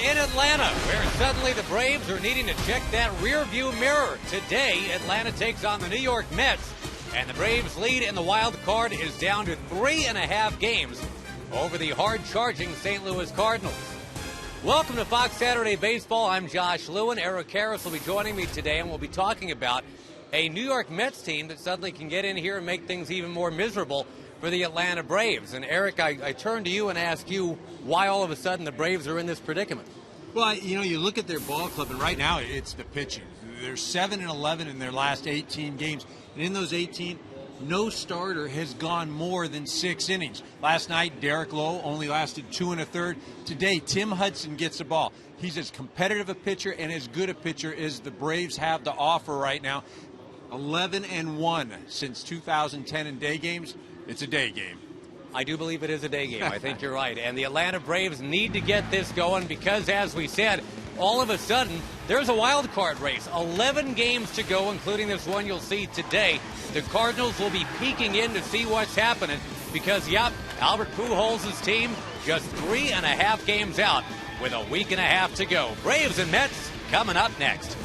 in Atlanta, where suddenly the Braves are needing to check that rear view mirror. Today, Atlanta takes on the New York Mets, and the Braves' lead in the wild card is down to 3.5 games over the hard-charging St. Louis Cardinals. Welcome to Fox Saturday Baseball. I'm Josh Lewin. Eric Harris will be joining me today, and we'll be talking about a New York Mets team that suddenly can get in here and make things even more miserable for the Atlanta Braves. And Eric, I turn to you and ask you why all of a sudden the Braves are in this predicament. Well, you look at their ball club, and right now it's the pitching. They're 7-11 in their last 18 games, and in those 18, no starter has gone more than 6 innings. Last night, Derek Lowe only lasted 2 1/3. Today, Tim Hudson gets the ball. He's as competitive a pitcher and as good a pitcher as the Braves have to offer right now. 11-1 since 2010 in day games. It's a day game. I do believe it is a day game. I think you're right. And the Atlanta Braves need to get this going because, as we said, all of a sudden, there's a wild card race. 11 games to go, including this one you'll see today. The Cardinals will be peeking in to see what's happening because, yep, Albert Pujols' team just 3.5 games out with a week and a half to go. Braves and Mets coming up next.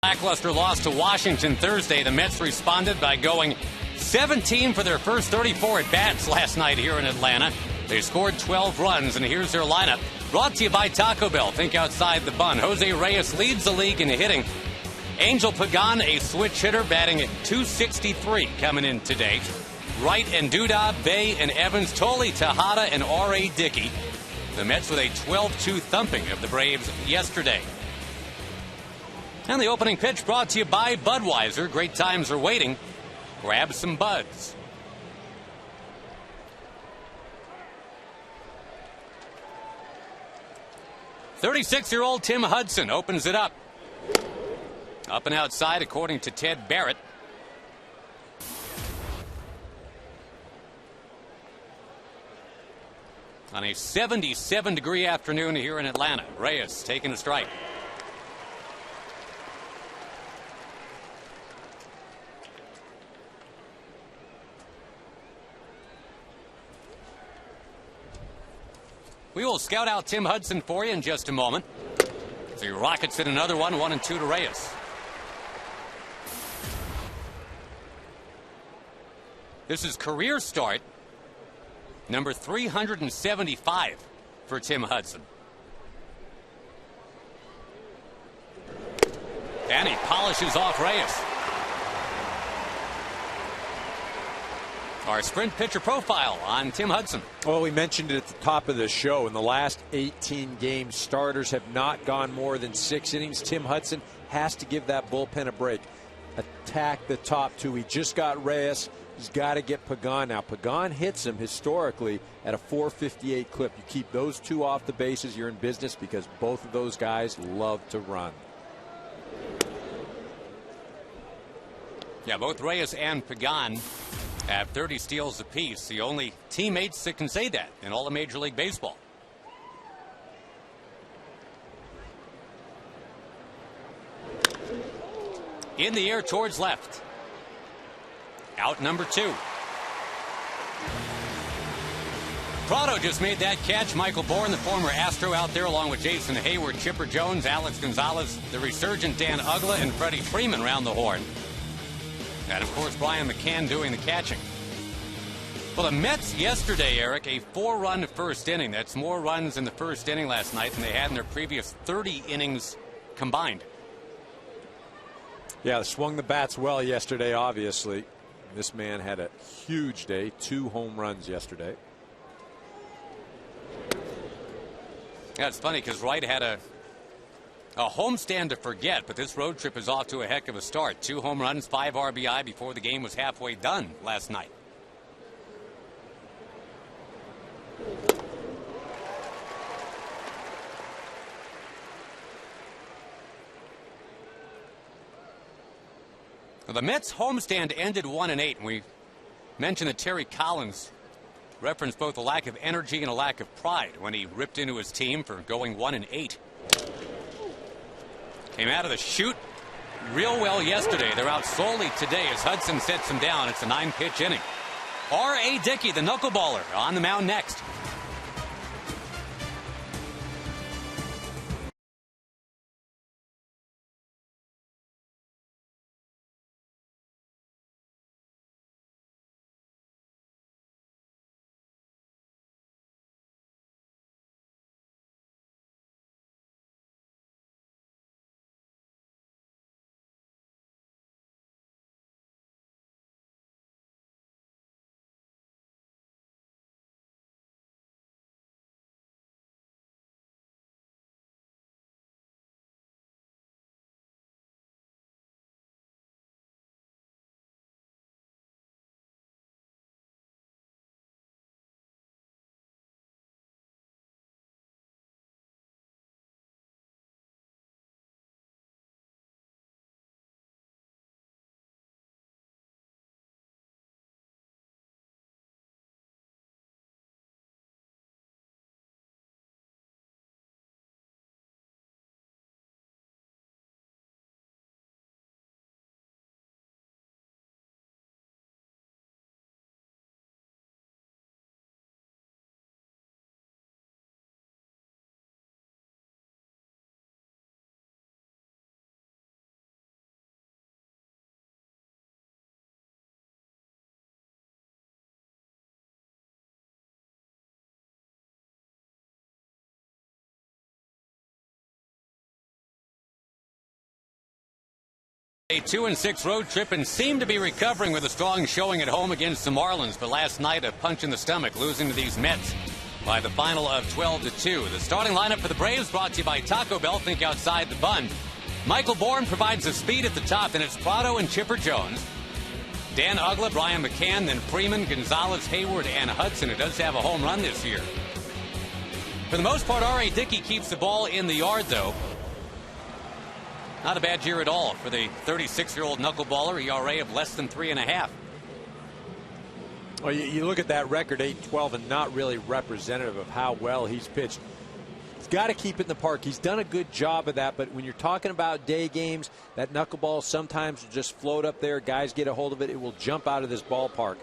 Lackluster loss to Washington Thursday. The Mets responded by going 17 for their first 34 at-bats last night here in Atlanta. They scored 12 runs, and here's their lineup. Brought to you by Taco Bell. Think outside the bun. Jose Reyes leads the league in hitting. Angel Pagan, a switch hitter, batting at .263 coming in today. Wright and Duda, Bay and Evans, Tolley, Tejada, and R.A. Dickey. The Mets with a 12-2 thumping of the Braves yesterday. And the opening pitch brought to you by Budweiser. Great times are waiting. Grab some buds. .36-year-old Tim Hudson opens it up. Up and outside, according to Ted Barrett. On a 77-degree afternoon here in Atlanta, Reyes taking a strike. We will scout out Tim Hudson for you in just a moment. The Rockets hit another one, 1-2 to Reyes. This is career start number 375 for Tim Hudson. And he polishes off Reyes. Our sprint pitcher profile on Tim Hudson. Well, we mentioned it at the top of the show. In the last 18 games, starters have not gone more than 6 innings. Tim Hudson has to give that bullpen a break. Attack the top 2. He just got Reyes. He's got to get Pagan. Now, Pagan hits him historically at a .458 clip. You keep those 2 off the bases, you're in business, because both of those guys love to run. Yeah, both Reyes and Pagan have 30 steals apiece. The only teammates that can say that in all of Major League Baseball. In the air towards left. Out number 2. Prado just made that catch. Michael Bourne, the former Astro, out there along with Jason Hayward, Chipper Jones, Alex Gonzalez, the resurgent Dan Uggla, and Freddie Freeman round the horn. And, of course, Brian McCann doing the catching. Well, the Mets yesterday, Eric, a 4-run first inning. That's more runs in the first inning last night than they had in their previous 30 innings combined. Yeah, swung the bats well yesterday, obviously. This man had a huge day. 2 home runs yesterday. Yeah, it's funny because Wright had a homestand to forget, but this road trip is off to a heck of a start. 2 home runs, 5 RBI before the game was halfway done last night. Well, the Mets homestand ended 1-8, and we mentioned that Terry Collins referenced both a lack of energy and a lack of pride when he ripped into his team for going 1-8. Came out of the chute real well yesterday. They're out solely today as Hudson sets him down. It's a 9-pitch inning. R.A. Dickey, the knuckleballer, on the mound next. A 2-6 road trip and seemed to be recovering with a strong showing at home against the Marlins. But last night, a punch in the stomach, losing to these Mets by the final of 12-2. The starting lineup for the Braves brought to you by Taco Bell. Think outside the bun. Michael Bourne provides the speed at the top, and it's Prado and Chipper Jones. Dan Uggla, Brian McCann, then Freeman, Gonzalez, Hayward, and Hudson, who does have a home run this year. For the most part, R.A. Dickey keeps the ball in the yard, though. Not a bad year at all for the 36-year-old knuckleballer, ERA of less than 3.5. Well, you look at that record, 8-12, and not really representative of how well he's pitched. He's got to keep it in the park. He's done a good job of that, but when you're talking about day games, that knuckleball sometimes will just float up there. Guys get a hold of it. It will jump out of this ballpark.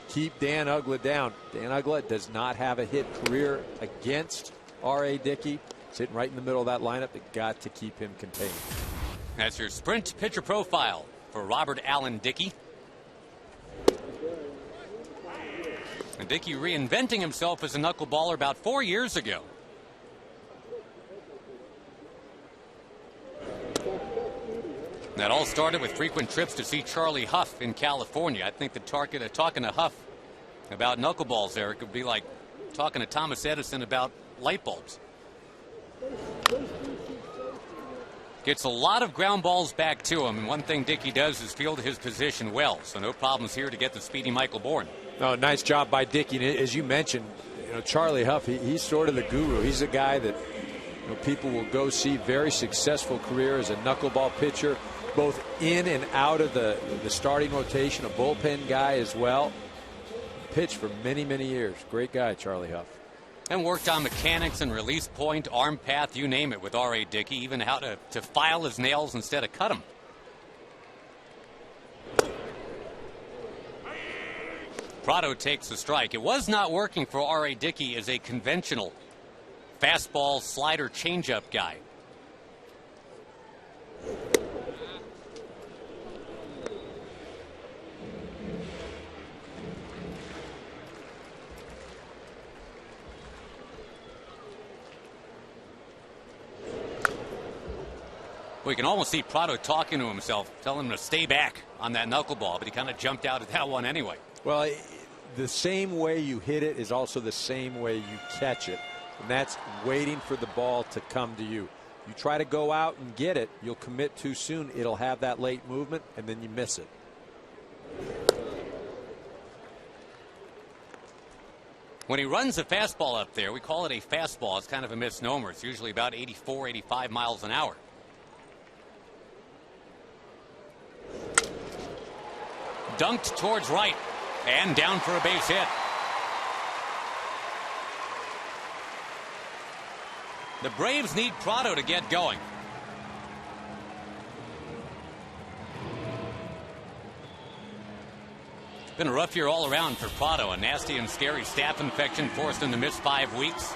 Keep Dan Uggla down. Dan Uggla does not have a hit career against R.A. Dickey, sitting right in the middle of that lineup. They got to keep him contained. That's your Sprint pitcher profile for Robert Allen Dickey. And Dickey reinventing himself as a knuckleballer about 4 years ago. That all started with frequent trips to see Charlie Huff in California. I think the talking to Huff about knuckleballs, Eric, would be like talking to Thomas Edison about light bulbs. Gets a lot of ground balls back to him, and one thing Dickey does is field his position well, so no problems here to get the speedy Michael Bourne. Oh, nice job by Dickey. And as you mentioned, Charlie Huff, he's sort of the guru. He's a guy that people will go see. Very successful career as a knuckleball pitcher, both in and out of the starting rotation, a bullpen guy as well. Pitched for many, many years. Great guy, Charlie Huff. And worked on mechanics and release point, arm path, you name it, with R.A. Dickey, even how to file his nails instead of cut them. Prado takes the strike. It was not working for R.A. Dickey as a conventional fastball, slider, changeup guy. We can almost see Prado talking to himself, telling him to stay back on that knuckleball, but he kind of jumped out at that one anyway. Well, the same way you hit it is also the same way you catch it, and that's waiting for the ball to come to you. You try to go out and get it, you'll commit too soon. It'll have that late movement, and then you miss it. When he runs a fastball up there, we call it a fastball. It's kind of a misnomer. It's usually about 84, 85 miles an hour. Dunked towards right and down for a base hit. The Braves need Prado to get going. It's been a rough year all around for Prado. A nasty and scary staph infection forced him to miss 5 weeks.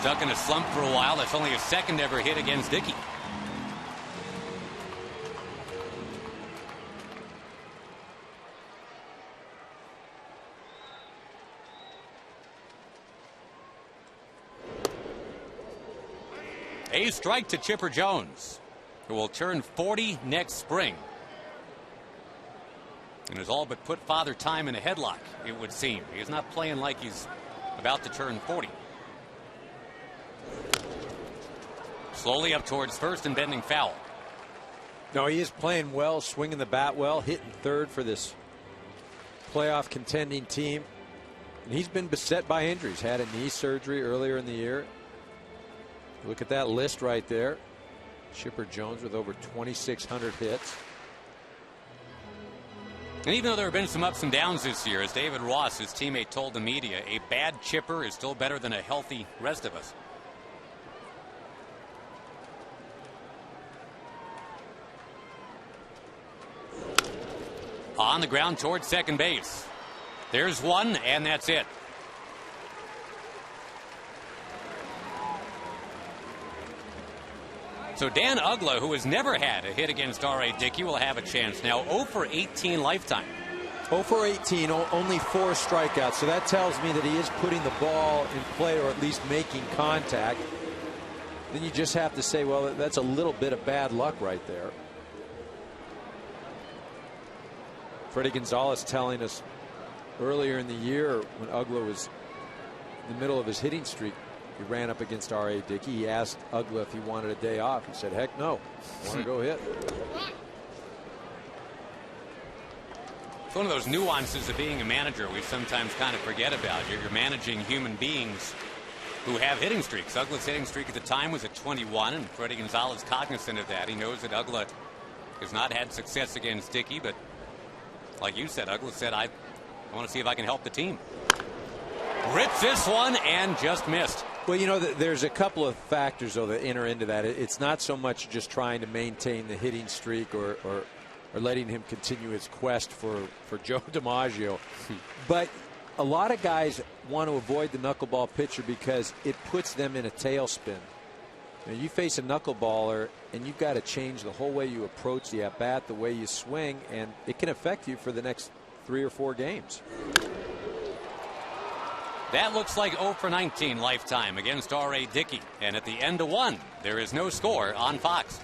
Stuck in a slump for a while. That's only his second ever hit against Dickey. A strike to Chipper Jones, who will turn 40 next spring. And has all but put Father Time in a headlock, it would seem. He's not playing like he's about to turn 40. Slowly up towards first and bending foul. No, he is playing well, swinging the bat well, hitting third for this playoff contending team. And he's been beset by injuries. Had a knee surgery earlier in the year. Look at that list right there. Chipper Jones with over 2,600 hits. And even though there have been some ups and downs this year, as David Ross, his teammate, told the media, a bad Chipper is still better than a healthy rest of us. On the ground towards second base. There's one, and that's it. So Dan Uggla, who has never had a hit against R.A. Dickey, will have a chance now. 0 for 18 lifetime. 0 for 18, only 4 strikeouts. So that tells me that he is putting the ball in play, or at least making contact. Then you just have to say, well, that's a little bit of bad luck right there. Freddie Gonzalez telling us earlier in the year when Uggla was in the middle of his hitting streak, he ran up against R.A. Dickey. He asked Uggla if he wanted a day off. He said, heck no. I want to go hit. It's one of those nuances of being a manager we sometimes kind of forget about. You're managing human beings who have hitting streaks. Uggla's hitting streak at the time was at 21, and Freddie Gonzalez cognizant of that. He knows that Uggla has not had success against Dickey, but like you said, Uggla said, I want to see if I can help the team. Rips this one and just missed. Well, there's a couple of factors, though, that enter into that. It's not so much just trying to maintain the hitting streak or letting him continue his quest for Joe DiMaggio. But a lot of guys want to avoid the knuckleball pitcher because it puts them in a tailspin. You face a knuckleballer and you've got to change the whole way you approach the at-bat, the way you swing, and it can affect you for the next 3 or 4 games. That looks like 0 for 19 lifetime against R.A. Dickey. And at the end of 1, there is no score on Fox.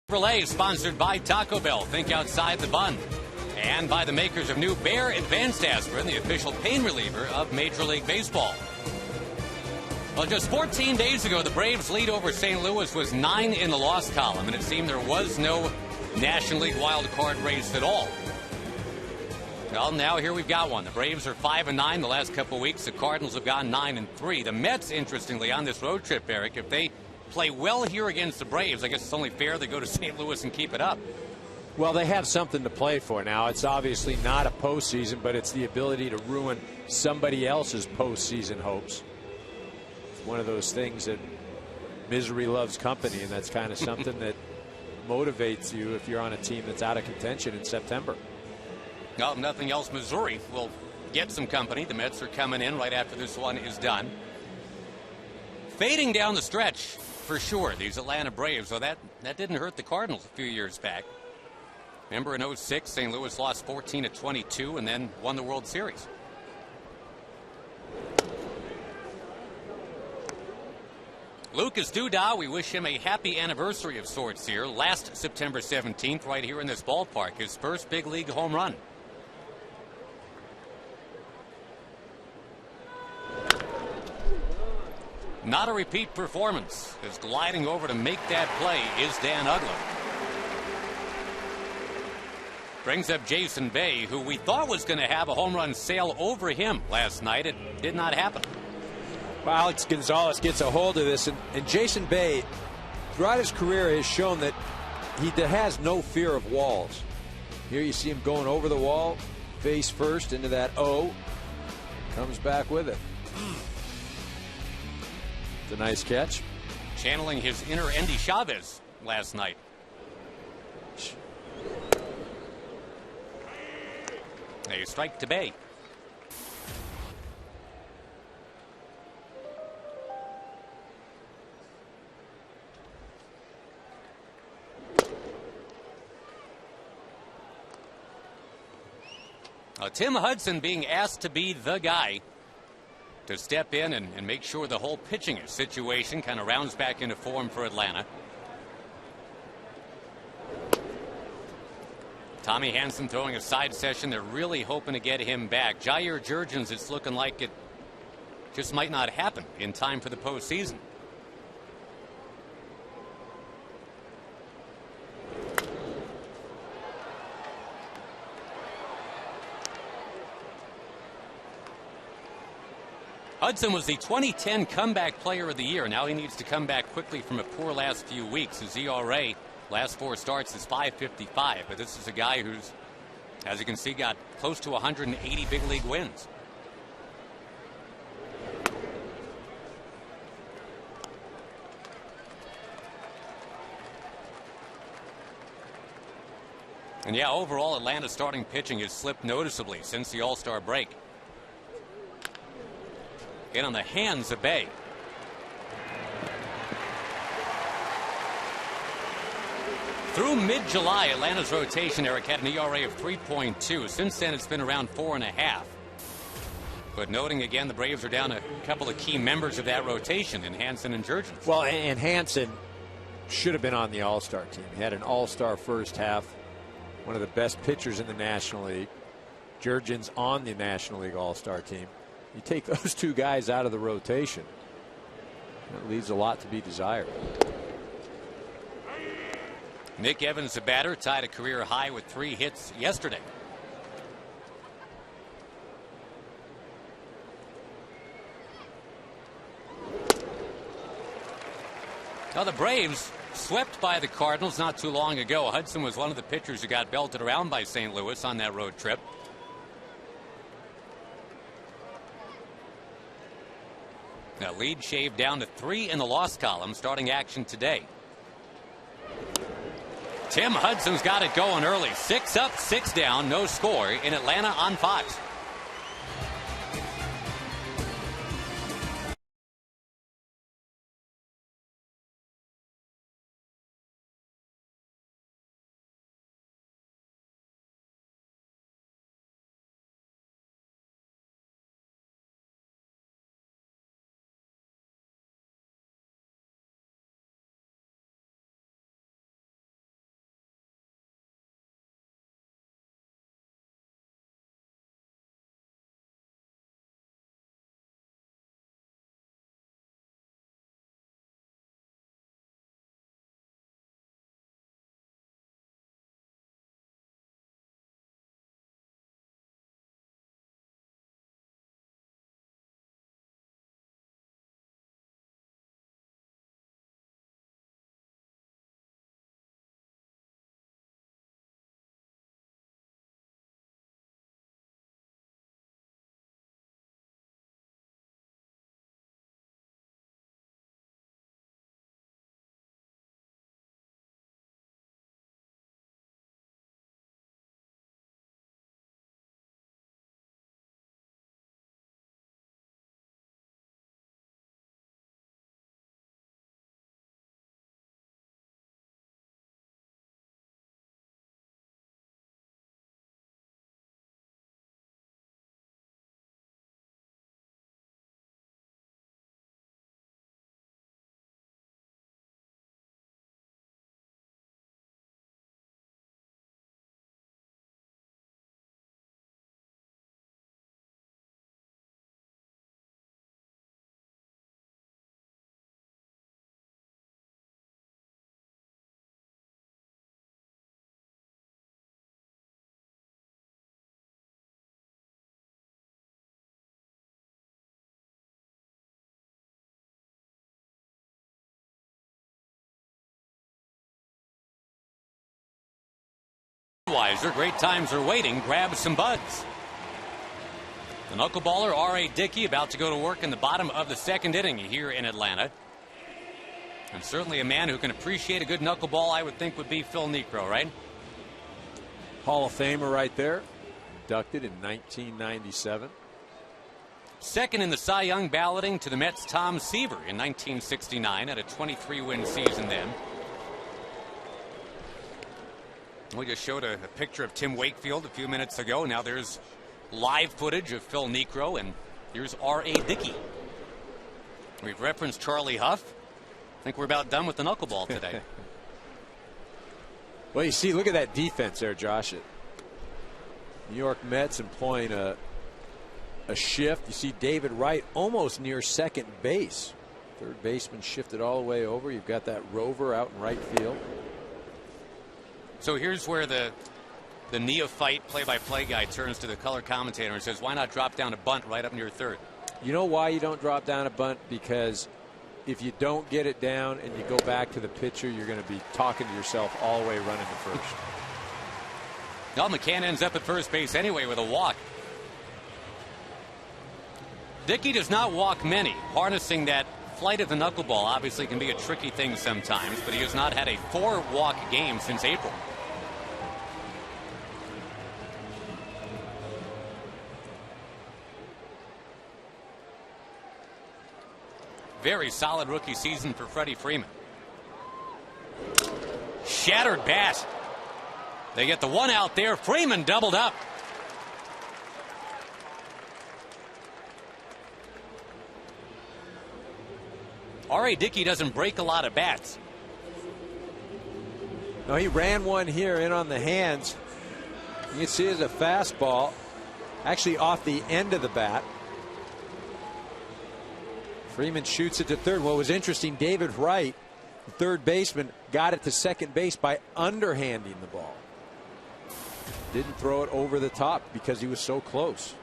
Chevrolet, sponsored by Taco Bell. Think outside the bun. And by the makers of new Bear Advanced Aspirin, the official pain reliever of Major League Baseball. Well, just 14 days ago, the Braves' lead over St. Louis was 9 in the loss column, and it seemed there was no National League wild card race at all. Well, now here we've got one. The Braves are 5-9 the last couple of weeks. The Cardinals have gone 9-3. The Mets, interestingly, on this road trip, Eric, if they play well here against the Braves, I guess it's only fair they go to St. Louis and keep it up. Well, they have something to play for now. It's obviously not a postseason, but it's the ability to ruin somebody else's postseason hopes. It's one of those things that misery loves company, and that's kind of something that motivates you if you're on a team that's out of contention in September. Well, if nothing else, Missouri will get some company. The Mets are coming in right after this one is done. Fading down the stretch, for sure, these Atlanta Braves. So that didn't hurt the Cardinals a few years back. Remember in 06, St. Louis lost 14-22 and then won the World Series. Lucas Duda, we wish him a happy anniversary of sorts here. Last September 17th, right here in this ballpark, his first big league home run. Not a repeat performance, as gliding over to make that play is Dan Uggla. Brings up Jason Bay, who we thought was going to have a home run sail over him last night. It did not happen. Well, Alex Gonzalez gets a hold of this, and Jason Bay, throughout his career, has shown that he has no fear of walls. Here you see him going over the wall, face first into that O, comes back with it. It's a nice catch. Channeling his inner Endy Chavez last night. A strike to Bay. Tim Hudson being asked to be the guy to step in and make sure the whole pitching situation kind of rounds back into form for Atlanta. Tommy Hanson throwing a side session. They're really hoping to get him back. Jair Jurgens, it's looking like it just might not happen in time for the postseason. Hudson was the 2010 Comeback Player of the Year. Now he needs to come back quickly from a poor last few weeks. His ERA last 4 starts is .555. But this is a guy who's, as you can see, got close to 180 big league wins. And yeah, overall, Atlanta's starting pitching has slipped noticeably since the All-Star break. In on the hands of Bay. Through mid-July, Atlanta's rotation, Eric, had an ERA of 3.2. Since then, it's been around 4.5. But noting again, the Braves are down a couple of key members of that rotation in Hansen and Jurgens. Well, and Hansen should have been on the All-Star team. He had an All-Star first half. One of the best pitchers in the National League. Jurgens on the National League All-Star team. You take those 2 guys out of the rotation, that leaves a lot to be desired. Nick Evans, the batter, tied a career high with 3 hits yesterday. Now the Braves swept by the Cardinals not too long ago. Hudson was one of the pitchers who got belted around by St. Louis on that road trip. Now lead shaved down to 3 in the loss column starting action today. Tim Hudson's got it going early. 6 up, 6 down, no score in Atlanta on Fox. Weiser, great times are waiting. Grab some buds. The knuckleballer R.A. Dickey about to go to work in the bottom of the 2nd inning here in Atlanta. And certainly a man who can appreciate a good knuckleball, I would think, would be Phil Niekro, right? Hall of Famer right there. Inducted in 1997. Second in the Cy Young balloting to the Mets' Tom Seaver in 1969. Had a 23-win season then. We just showed a picture of Tim Wakefield a few minutes ago. Now there's live footage of Phil Niekro, and here's R.A. Dickey. We've referenced Charlie Huff. I think we're about done with the knuckleball today. Well, you see, look at that defense there, Josh. New York Mets employing a shift. You see David Wright almost near second base. Third baseman shifted all the way over. You've got that rover out in right field. So here's where the neophyte play-by-play guy turns to the color commentator and says, why not drop down a bunt right up near third? You know why you don't drop down a bunt? Because if you don't get it down and you go back to the pitcher, you're going to be talking to yourself all the way running to first. Well, McCann ends up at first base anyway with a walk. Dickey does not walk many. Harnessing that flight of the knuckleball obviously can be a tricky thing sometimes, but he has not had a 4-walk game since April. Very solid rookie season for Freddie Freeman. Shattered bat. They get the one out there. Freeman doubled up. R.A. Dickey doesn't break a lot of bats. No, he ran one here in on the hands. You can see it's a fastball, actually off the end of the bat. Freeman shoots it to third. What was interesting, David Wright, the third baseman, got it to second base by underhanding the ball. Didn't throw it over the top because he was so close.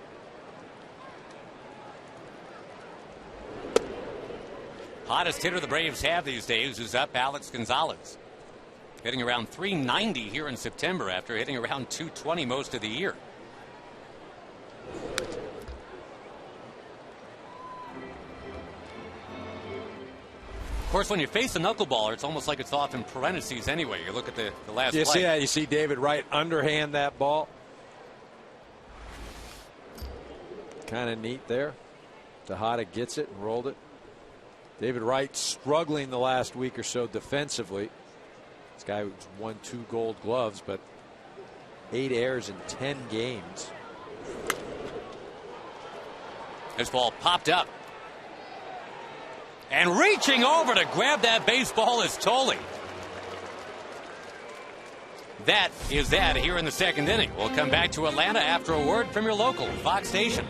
Hottest hitter the Braves have these days is up, Alex Gonzalez. Hitting around 390 here in September after hitting around 220 most of the year. Of course, when you face a knuckleballer, it's almost like it's off in parentheses anyway. You look at the last play. You see that? You see David Wright underhand that ball. Kind of neat there. Tejada gets it and rolled it. David Wright struggling the last week or so defensively. This guy won 2 Gold Gloves, but 8 errors in 10 games. This ball popped up. And reaching over to grab that baseball is Tolley. That is that here in the second inning. We'll come back to Atlanta after a word from your local Fox station.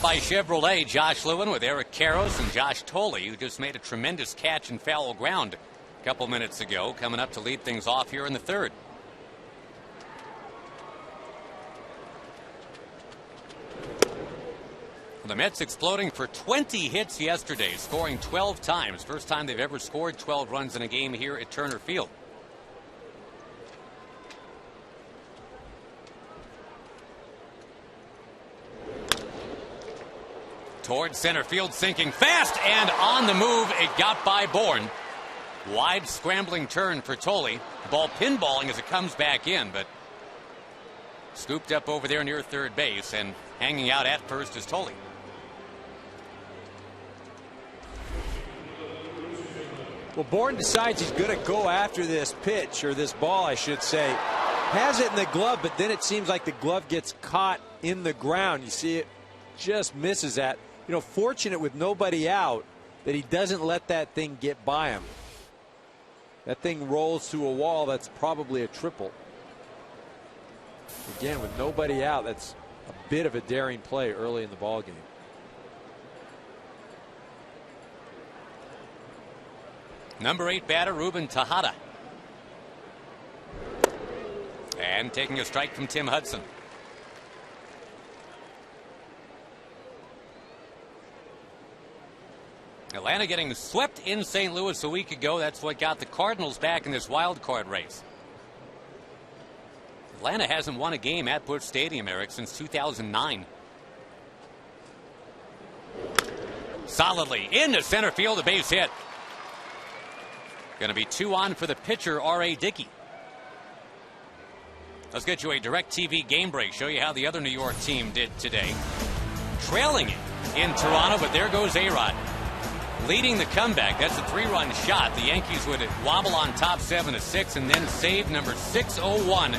By Chevrolet, Josh Lewin with Eric Karros and Josh Tolley, who just made a tremendous catch in foul ground a couple minutes ago, coming up to lead things off here in the third. The Mets exploding for 20 hits yesterday, scoring 12 times. First time they've ever scored 12 runs in a game here at Turner Field. Towards center field, sinking fast and on the move. It got by Bourne. Wide scrambling turn for Tolley. Ball pinballing as it comes back in, but scooped up over there near third base, and hanging out at first is Tolley. Well, Bourne decides he's going to go after this pitch, or this ball, I should say. Has it in the glove, but then it seems like the glove gets caught in the ground. You see it just misses that. You know, fortunate with nobody out that he doesn't let that thing get by him. That thing rolls through a wall. That's probably a triple. Again, with nobody out, that's a bit of a daring play early in the ball game. Number 8 batter, Ruben Tejada. And taking a strike from Tim Hudson. Atlanta getting swept in St. Louis a week ago. That's what got the Cardinals back in this wild card race. Atlanta hasn't won a game at Busch Stadium, Eric, since 2009. Solidly into center field, a base hit. Going to be 2 on for the pitcher, R.A. Dickey. Let's get you a DirecTV game break. Show you how the other New York team did today. Trailing it in Toronto, but there goes A-Rod. Leading the comeback. That's a 3-run shot. The Yankees would wobble on top 7-6 and then save number 601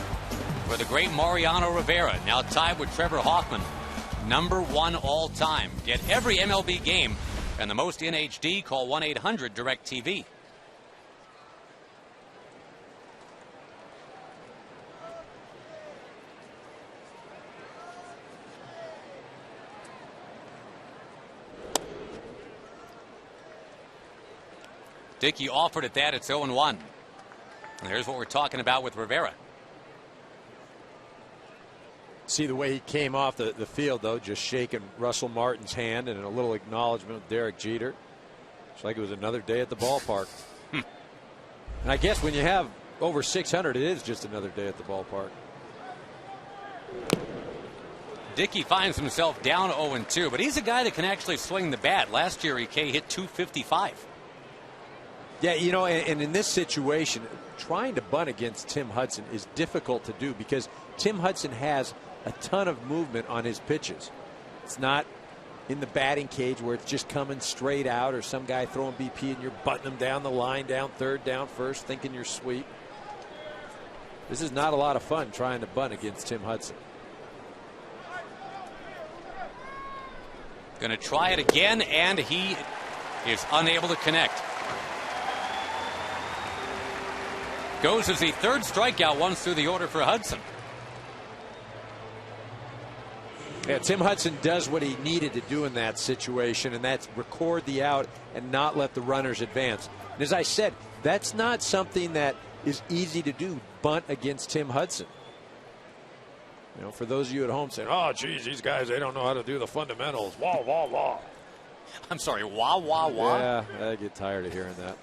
for the great Mariano Rivera. Now tied with Trevor Hoffman. Number 1 all time. Get every MLB game and the most in HD. Call 1-800-DirecTV. Dickey offered at that. It's 0-1. And there's what we're talking about with Rivera. See the way he came off the field, though, just shaking Russell Martin's hand and a little acknowledgement of Derek Jeter. It's like it was another day at the ballpark. And I guess when you have over 600, it is just another day at the ballpark. Dickey finds himself down 0-2, but he's a guy that can actually swing the bat. Last year, he hit .255. Yeah, you know, and in this situation, trying to bunt against Tim Hudson is difficult to do because Tim Hudson has a ton of movement on his pitches. It's not in the batting cage where it's just coming straight out, or some guy throwing BP and you're butting him down the line, down third, down first, thinking you're sweet. This is not a lot of fun trying to bunt against Tim Hudson. Going to try it again, and he is unable to connect. Goes as the 3rd strikeout once through the order for Hudson. Yeah, Tim Hudson does what he needed to do in that situation, and that's record the out and not let the runners advance. And as I said, that's not something that is easy to do, bunt against Tim Hudson. You know, for those of you at home saying, oh, geez, these guys, they don't know how to do the fundamentals. Wah, wah, wah. I'm sorry, wah, wah, wah? Yeah, I get tired of hearing that.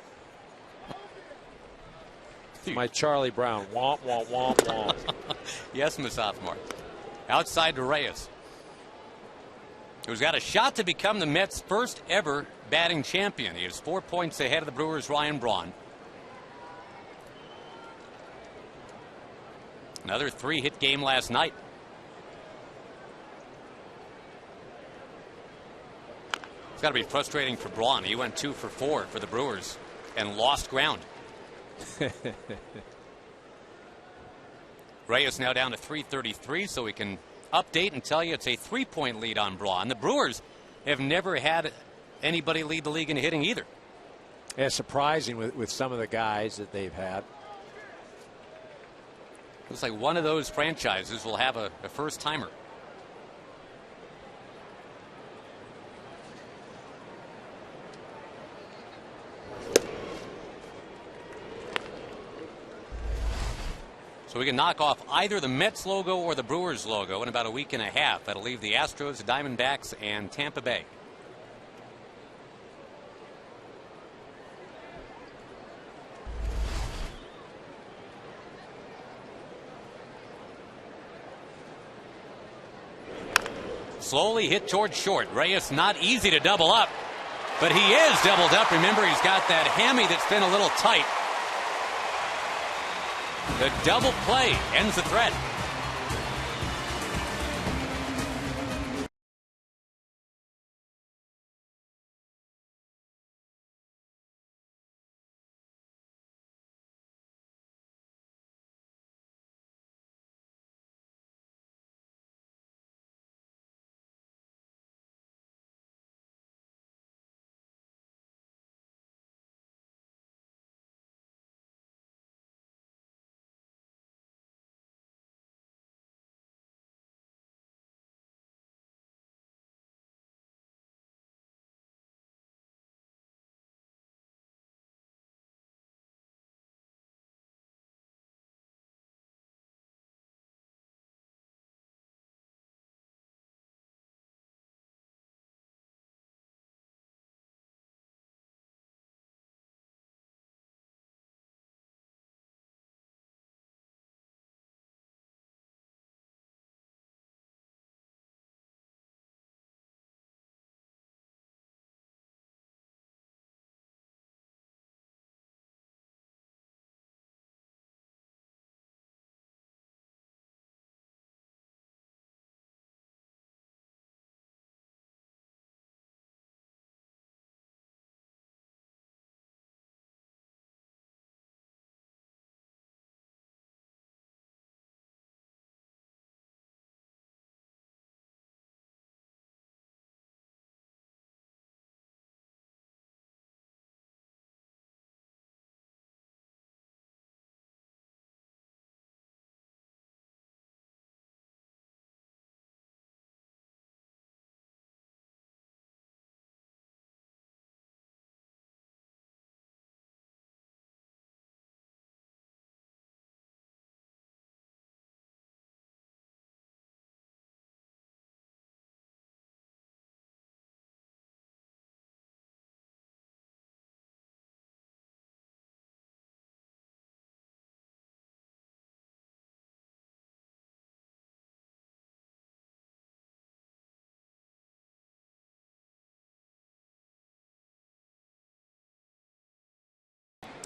My Charlie Brown. Womp, womp, womp, womp. Yes, Miss Sophomore. Outside to Reyes, who's got a shot to become the Mets' first ever batting champion. He is 4 points ahead of the Brewers' Ryan Braun. Another 3-hit game last night. It's got to be frustrating for Braun. He went 2 for 4 for the Brewers and lost ground. Reyes now down to 333, so we can update and tell you it's a 3-point lead on Braun. The Brewers have never had anybody lead the league in hitting either. Yeah, surprising with some of the guys that they've had. Looks like one of those franchises will have a first-timer. So we can knock off either the Mets logo or the Brewers logo in about a week and a half. That'll leave the Astros, the Diamondbacks, and Tampa Bay. Slowly hit towards short. Reyes not easy to double up, but he is doubled up. Remember, he's got that hammy that's been a little tight. The double play ends the threat.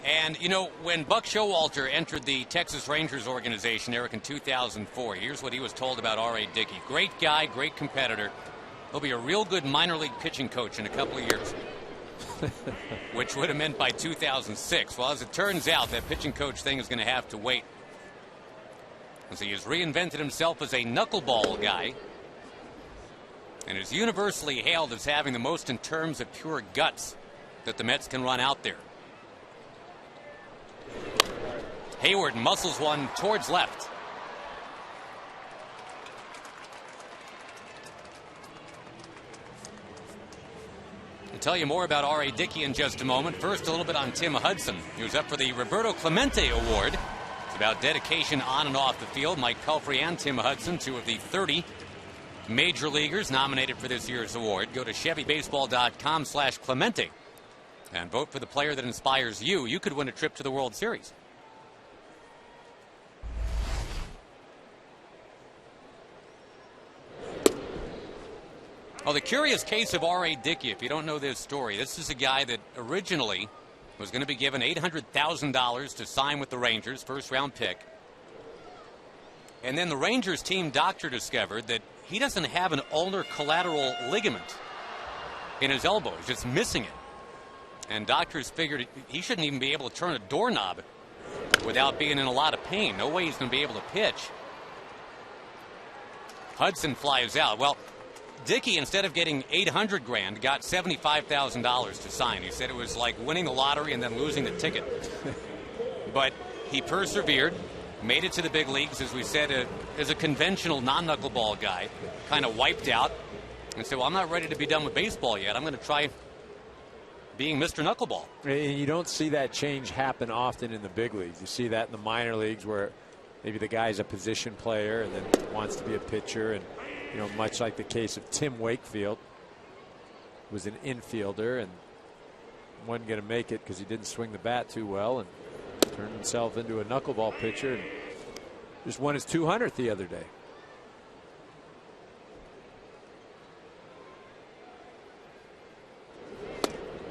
And, you know, when Buck Showalter entered the Texas Rangers organization, Eric, in 2004, here's what he was told about R.A. Dickey. Great guy, great competitor. He'll be a real good minor league pitching coach in a couple of years. Which would have meant by 2006. Well, as it turns out, that pitching coach thing is going to have to wait. As he has reinvented himself as a knuckleball guy. And is universally hailed as having the most in terms of pure guts that the Mets can run out there. Hayward muscles one towards left. I'll tell you more about R.A. Dickey in just a moment. First, a little bit on Tim Hudson. He was up for the Roberto Clemente Award. It's about dedication on and off the field. Mike Pelfrey and Tim Hudson, two of the 30 major leaguers nominated for this year's award. Go to ChevyBaseball.com/Clemente and vote for the player that inspires you. You could win a trip to the World Series. Well, the curious case of R.A. Dickey, if you don't know this story, this is a guy that originally was going to be given $800,000 to sign with the Rangers, first-round pick. And then the Rangers team doctor discovered that he doesn't have an ulnar collateral ligament in his elbow. He's just missing it. And doctors figured he shouldn't even be able to turn a doorknob without being in a lot of pain. No way he's going to be able to pitch. Hudson flies out. Well, Dickey, instead of getting $800,000, got $75,000 to sign. He said it was like winning the lottery and then losing the ticket. But he persevered, made it to the big leagues, as we said, as a conventional non-knuckleball guy, kind of wiped out, and said, well, I'm not ready to be done with baseball yet. I'm going to try being Mr. Knuckleball. You don't see that change happen often in the big leagues. You see that in the minor leagues where maybe the guy's a position player and then wants to be a pitcher, and you know, much like the case of Tim Wakefield, was an infielder and wasn't going to make it because he didn't swing the bat too well and turned himself into a knuckleball pitcher and just won his 200th the other day.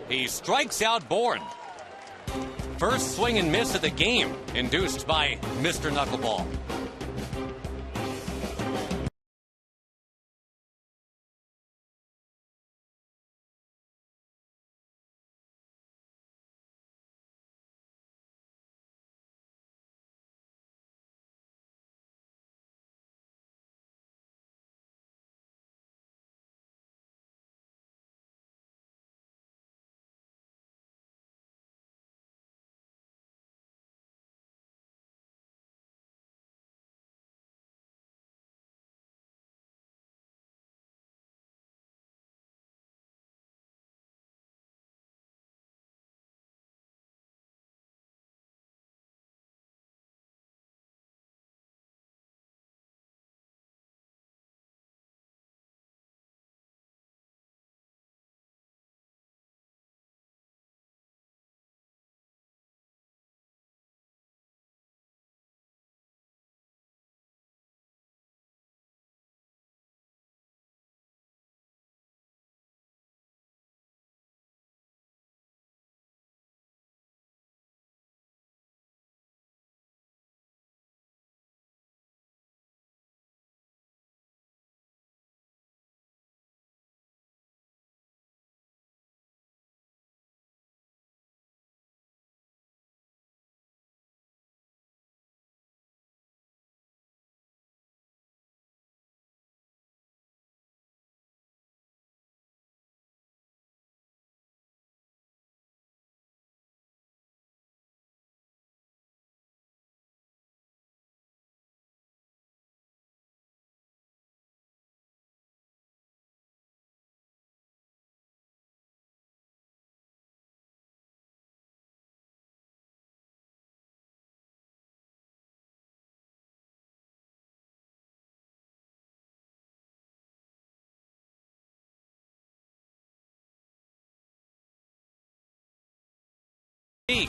He strikes out Bourne. First swing and miss of the game, induced by Mr. Knuckleball.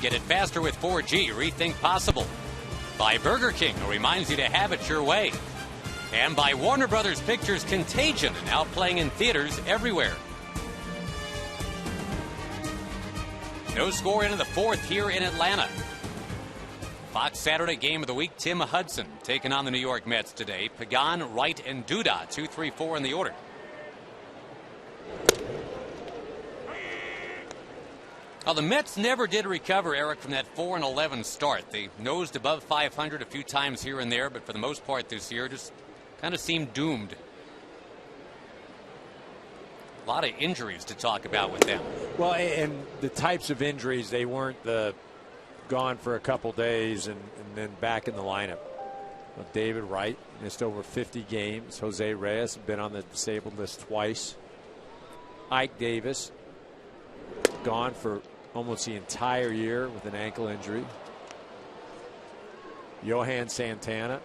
Get it faster with 4G. Rethink possible. By Burger King, who reminds you to have it your way. And by Warner Brothers Pictures Contagion, now playing in theaters everywhere. No score into the fourth here in Atlanta. Fox Saturday game of the week, Tim Hudson taking on the New York Mets today. Pagan, Wright, and Duda, 2, 3, 4 in the order. Well, the Mets never did recover, Eric, from that 4-11 start. They nosed above 500 a few times here and there, but for the most part this year just kind of seemed doomed. A lot of injuries to talk about with them. Well, and the types of injuries, they weren't gone for a couple days and then back in the lineup. Well, David Wright missed over 50 games. Jose Reyes has been on the disabled list twice. Ike Davis gone for almost the entire year with an ankle injury. Johan Santana.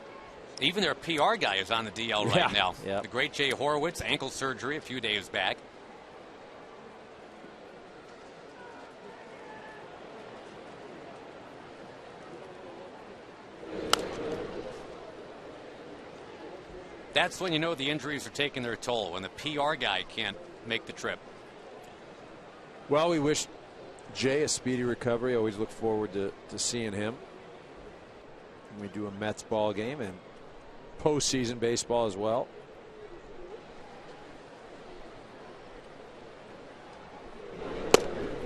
Even their PR guy is on the DL right now. Yeah. The great Jay Horowitz, ankle surgery a few days back. That's when you know the injuries are taking their toll, when the PR guy can't make the trip. Well, we wish Jay a speedy recovery. Always look forward to seeing him when we do a Mets ball game and postseason baseball as well.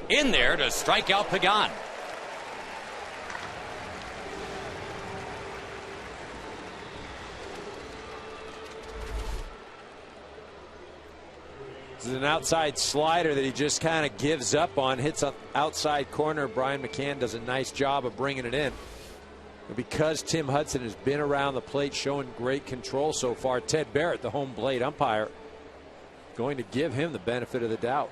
In there to strike out Pagan. This is an outside slider that he just kind of gives up on, hits up outside corner. Brian McCann does a nice job of bringing it in. But because Tim Hudson has been around the plate showing great control so far, Ted Barrett, the home plate umpire, going to give him the benefit of the doubt.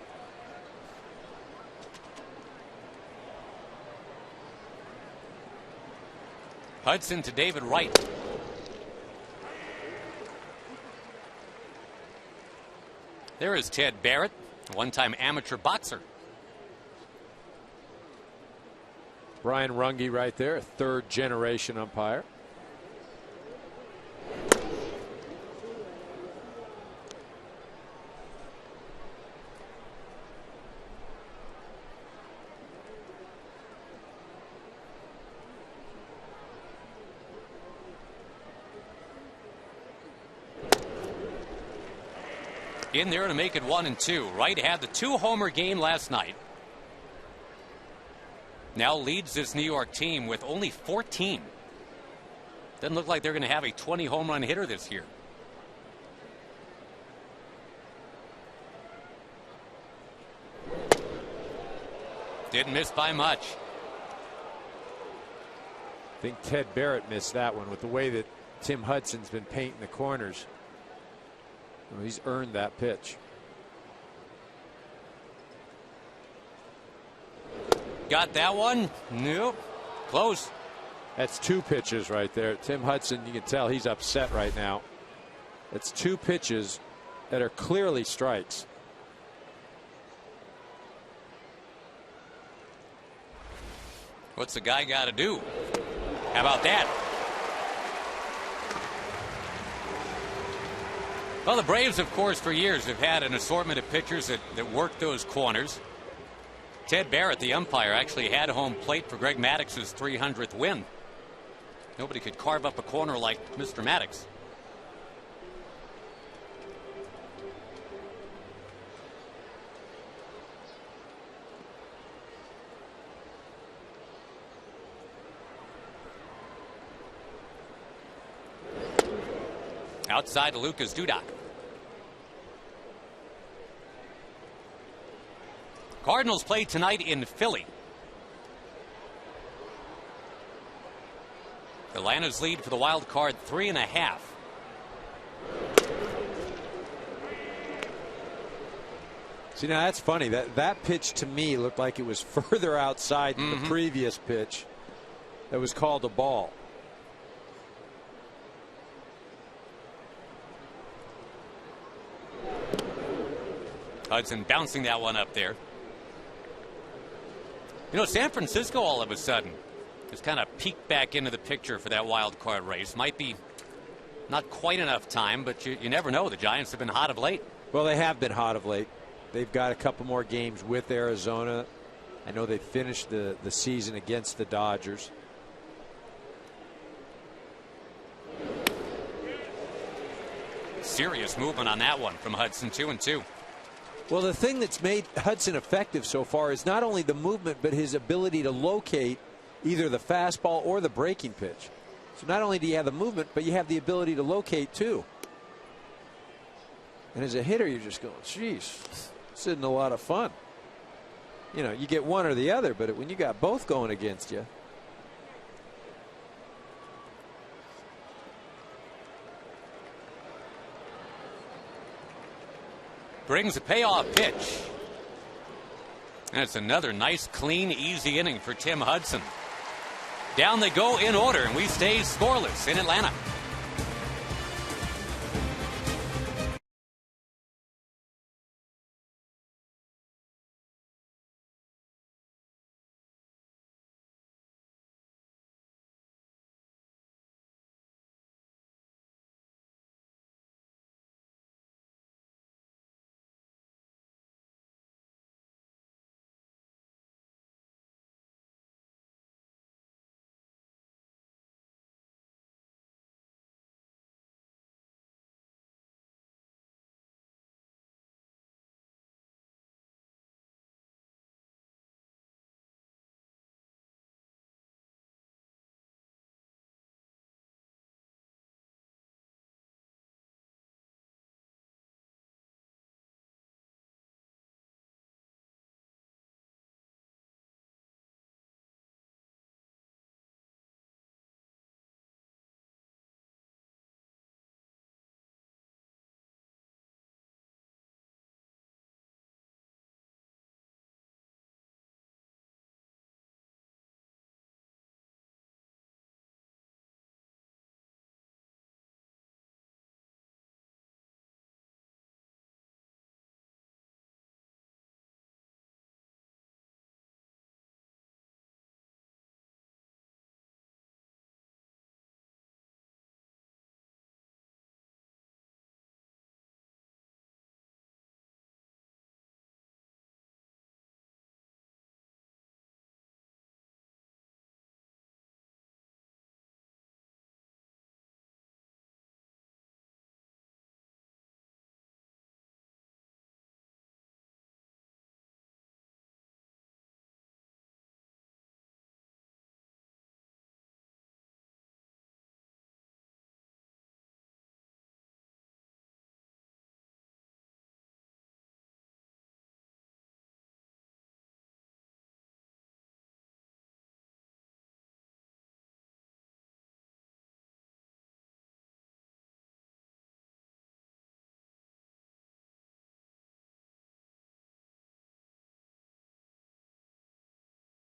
Hudson to David Wright. There is Ted Barrett, a one-time amateur boxer. Brian Runge right there, a third-generation umpire. in there to make it 1-2. Wright had the 2-homer game last night. Now leads this New York team with only 14. Doesn't look like they're going to have a 20 home run hitter this year. Didn't miss by much. I think Ted Barrett missed that one with the way that Tim Hudson's been painting the corners. Well, he's earned that pitch. Got that one? Nope. Close. That's 2 pitches right there. Tim Hudson, you can tell he's upset right now. That's 2 pitches that are clearly strikes. What's the guy got to do? How about that? Well, the Braves, of course, for years have had an assortment of pitchers that work those corners. Ted Barrett, the umpire, actually had home plate for Greg Maddox's 300th win. Nobody could carve up a corner like Mr. Maddox. Outside to Lucas Dudok. Cardinals play tonight in Philly. Atlanta's lead for the wild card 3.5. See, now that's funny. That pitch to me looked like it was further outside than the previous pitch that was called a ball. Hudson bouncing that one up there. You know, San Francisco all of a sudden just kind of peeked back into the picture for that wild card race. Might be not quite enough time, but you never know. The Giants have been hot of late. Well, they have been hot of late. They've got a couple more games with Arizona. I know they finished the season against the Dodgers. Serious movement on that one from Hudson. 2-2. Well, the thing that's made Hudson effective so far is not only the movement, but his ability to locate either the fastball or the breaking pitch. So not only do you have the movement, but you have the ability to locate too. And as a hitter, you're just going, geez, this isn't a lot of fun. You know, you get one or the other, but when you got both going against you. Brings a payoff pitch. That's another nice, clean, easy inning for Tim Hudson. Down they go in order, and we stay scoreless in Atlanta.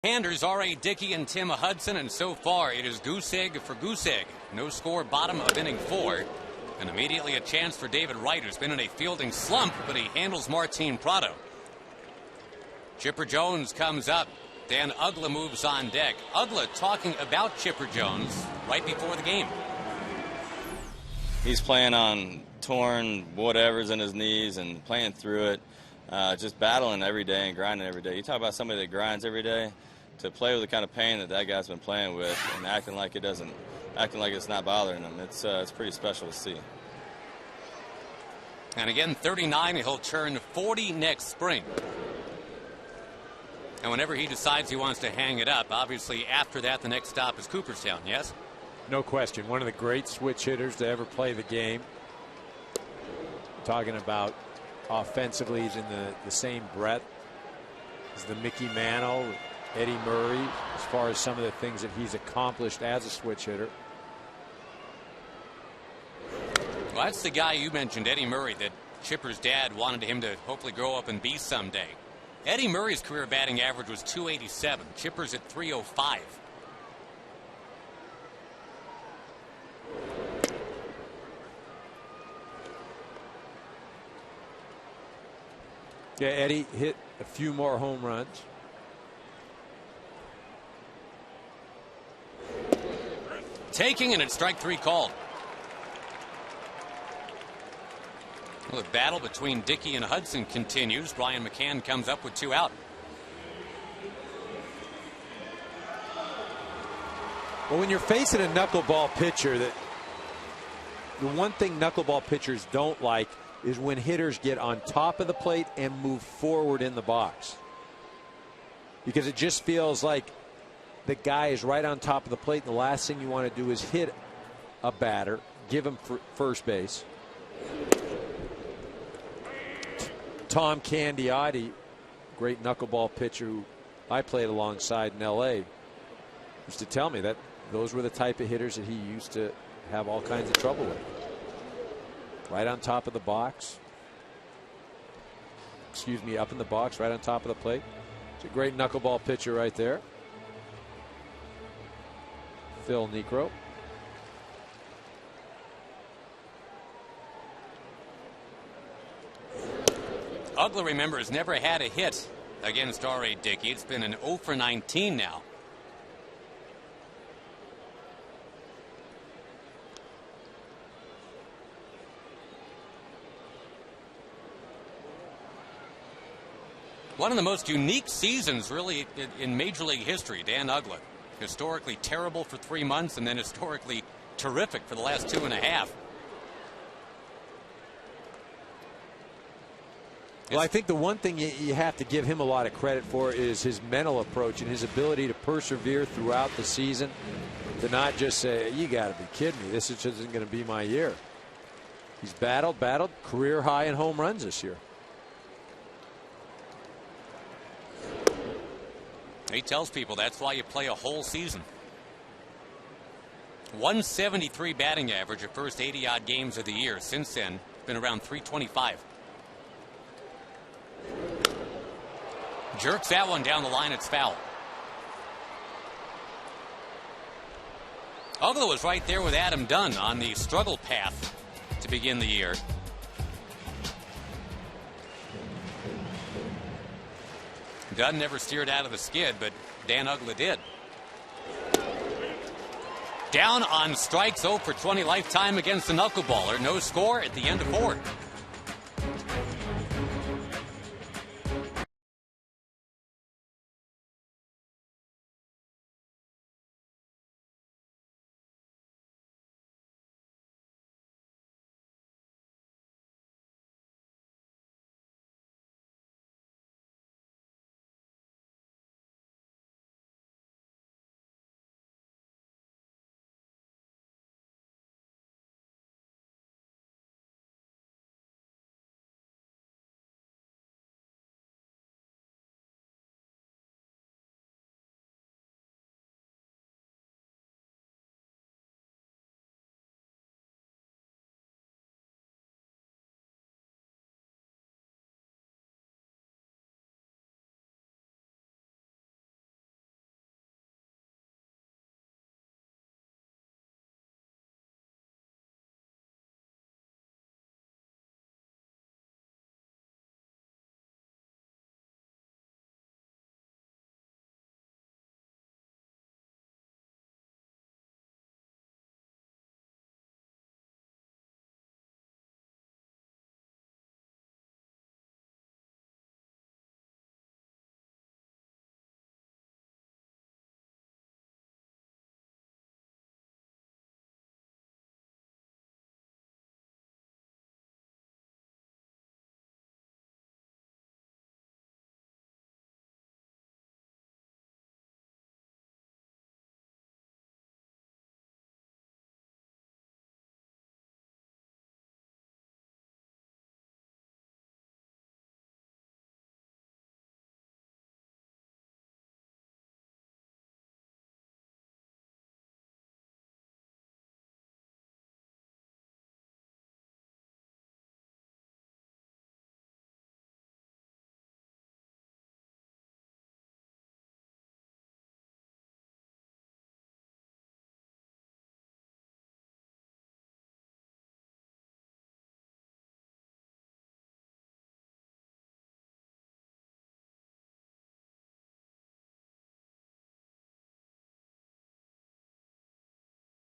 Handers R.A. Dickey and Tim Hudson, and so far it is goose egg for goose egg. No score, bottom of inning 4. And immediately a chance for David Wright, who's been in a fielding slump, but he handles Martin Prado. Chipper Jones comes up. Dan Uggla moves on deck. Uggla talking about Chipper Jones right before the game. He's playing on torn whatever's in his knees and playing through it, just battling every day and grinding every day. You talk about somebody that grinds every day, to play with the kind of pain that guy's been playing with and acting like it's not bothering him. It's pretty special to see. And again, 39, he'll turn 40 next spring. And whenever he decides he wants to hang it up, obviously after that, the next stop is Cooperstown, yes? No question. One of the great switch hitters to ever play the game. Talking about offensively, he's in the same breath as the Mickey Mantle, Eddie Murray, as far as some of the things that he's accomplished as a switch hitter. Well, that's the guy you mentioned, Eddie Murray, that Chipper's dad wanted him to hopefully grow up and be someday. Eddie Murray's career batting average was .287. Chipper's at .305. Yeah, Eddie hit a few more home runs. Taking, and it's strike 3 called. Well, the battle between Dickey and Hudson continues. Brian McCann comes up with 2 out. Well, when you're facing a knuckleball pitcher, the one thing knuckleball pitchers don't like is when hitters get on top of the plate and move forward in the box. Because it just feels like the guy is right on top of the plate, and the last thing you want to do is hit a batter, give him first base. Tom Candiotti, great knuckleball pitcher who I played alongside in L.A., used to tell me that those were the type of hitters that he used to have all kinds of trouble with. Right on top of the box. Excuse me, up in the box, right on top of the plate. It's a great knuckleball pitcher right there. Phil Niekro. Uggla, remember, has never had a hit against R.A. Dickey. It's been an 0 for 19 now. One of the most unique seasons, really, in Major League history, Dan Uggla. Historically terrible for 3 months, and then historically terrific for the last 2.5. Well, I think the one thing you have to give him a lot of credit for is his mental approach and his ability to persevere throughout the season, to not just say, you got to be kidding me, this just isn't going to be my year. He's battled, career high in home runs this year. He tells people that's why you play a whole season. 173 batting average, your first 80-odd games of the year. Since then, been around 325. Jerks that one down the line. It's foul. Uggla was right there with Adam Dunn on the struggle path to begin the year. Dunn never steered out of the skid, but Dan Uggla did. Down on strikes, 0 for 20 lifetime against the knuckleballer. No score at the end of 4.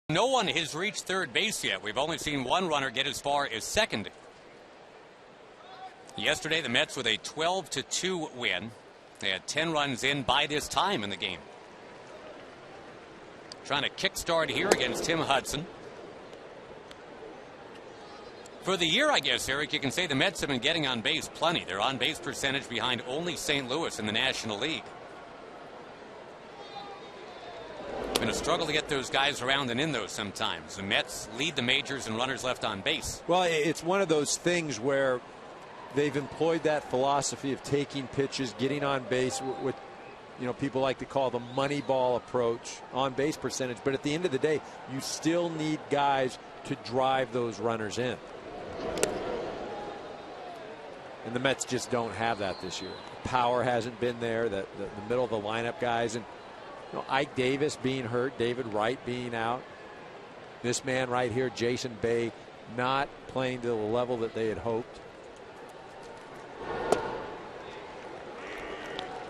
No one has reached third base yet. We've only seen one runner get as far as second. Yesterday, the Mets with a 12-2 win. They had 10 runs in by this time in the game. Trying to kickstart here against Tim Hudson. For the year, I guess, Eric, you can say the Mets have been getting on base plenty. Their on base percentage behind only St. Louis in the National League. Been a struggle to get those guys around and in those sometimes. The Mets lead the majors in runners left on base. Well, it's one of those things where they've employed that philosophy of taking pitches, getting on base with people like to call the money ball approach, on base percentage. But at the end of the day, you still need guys to drive those runners in. And the Mets just don't have that this year. Power hasn't been there. The middle of the lineup guys, and Ike Davis being hurt, David Wright being out. This man right here, Jason Bay, not playing to the level that they had hoped.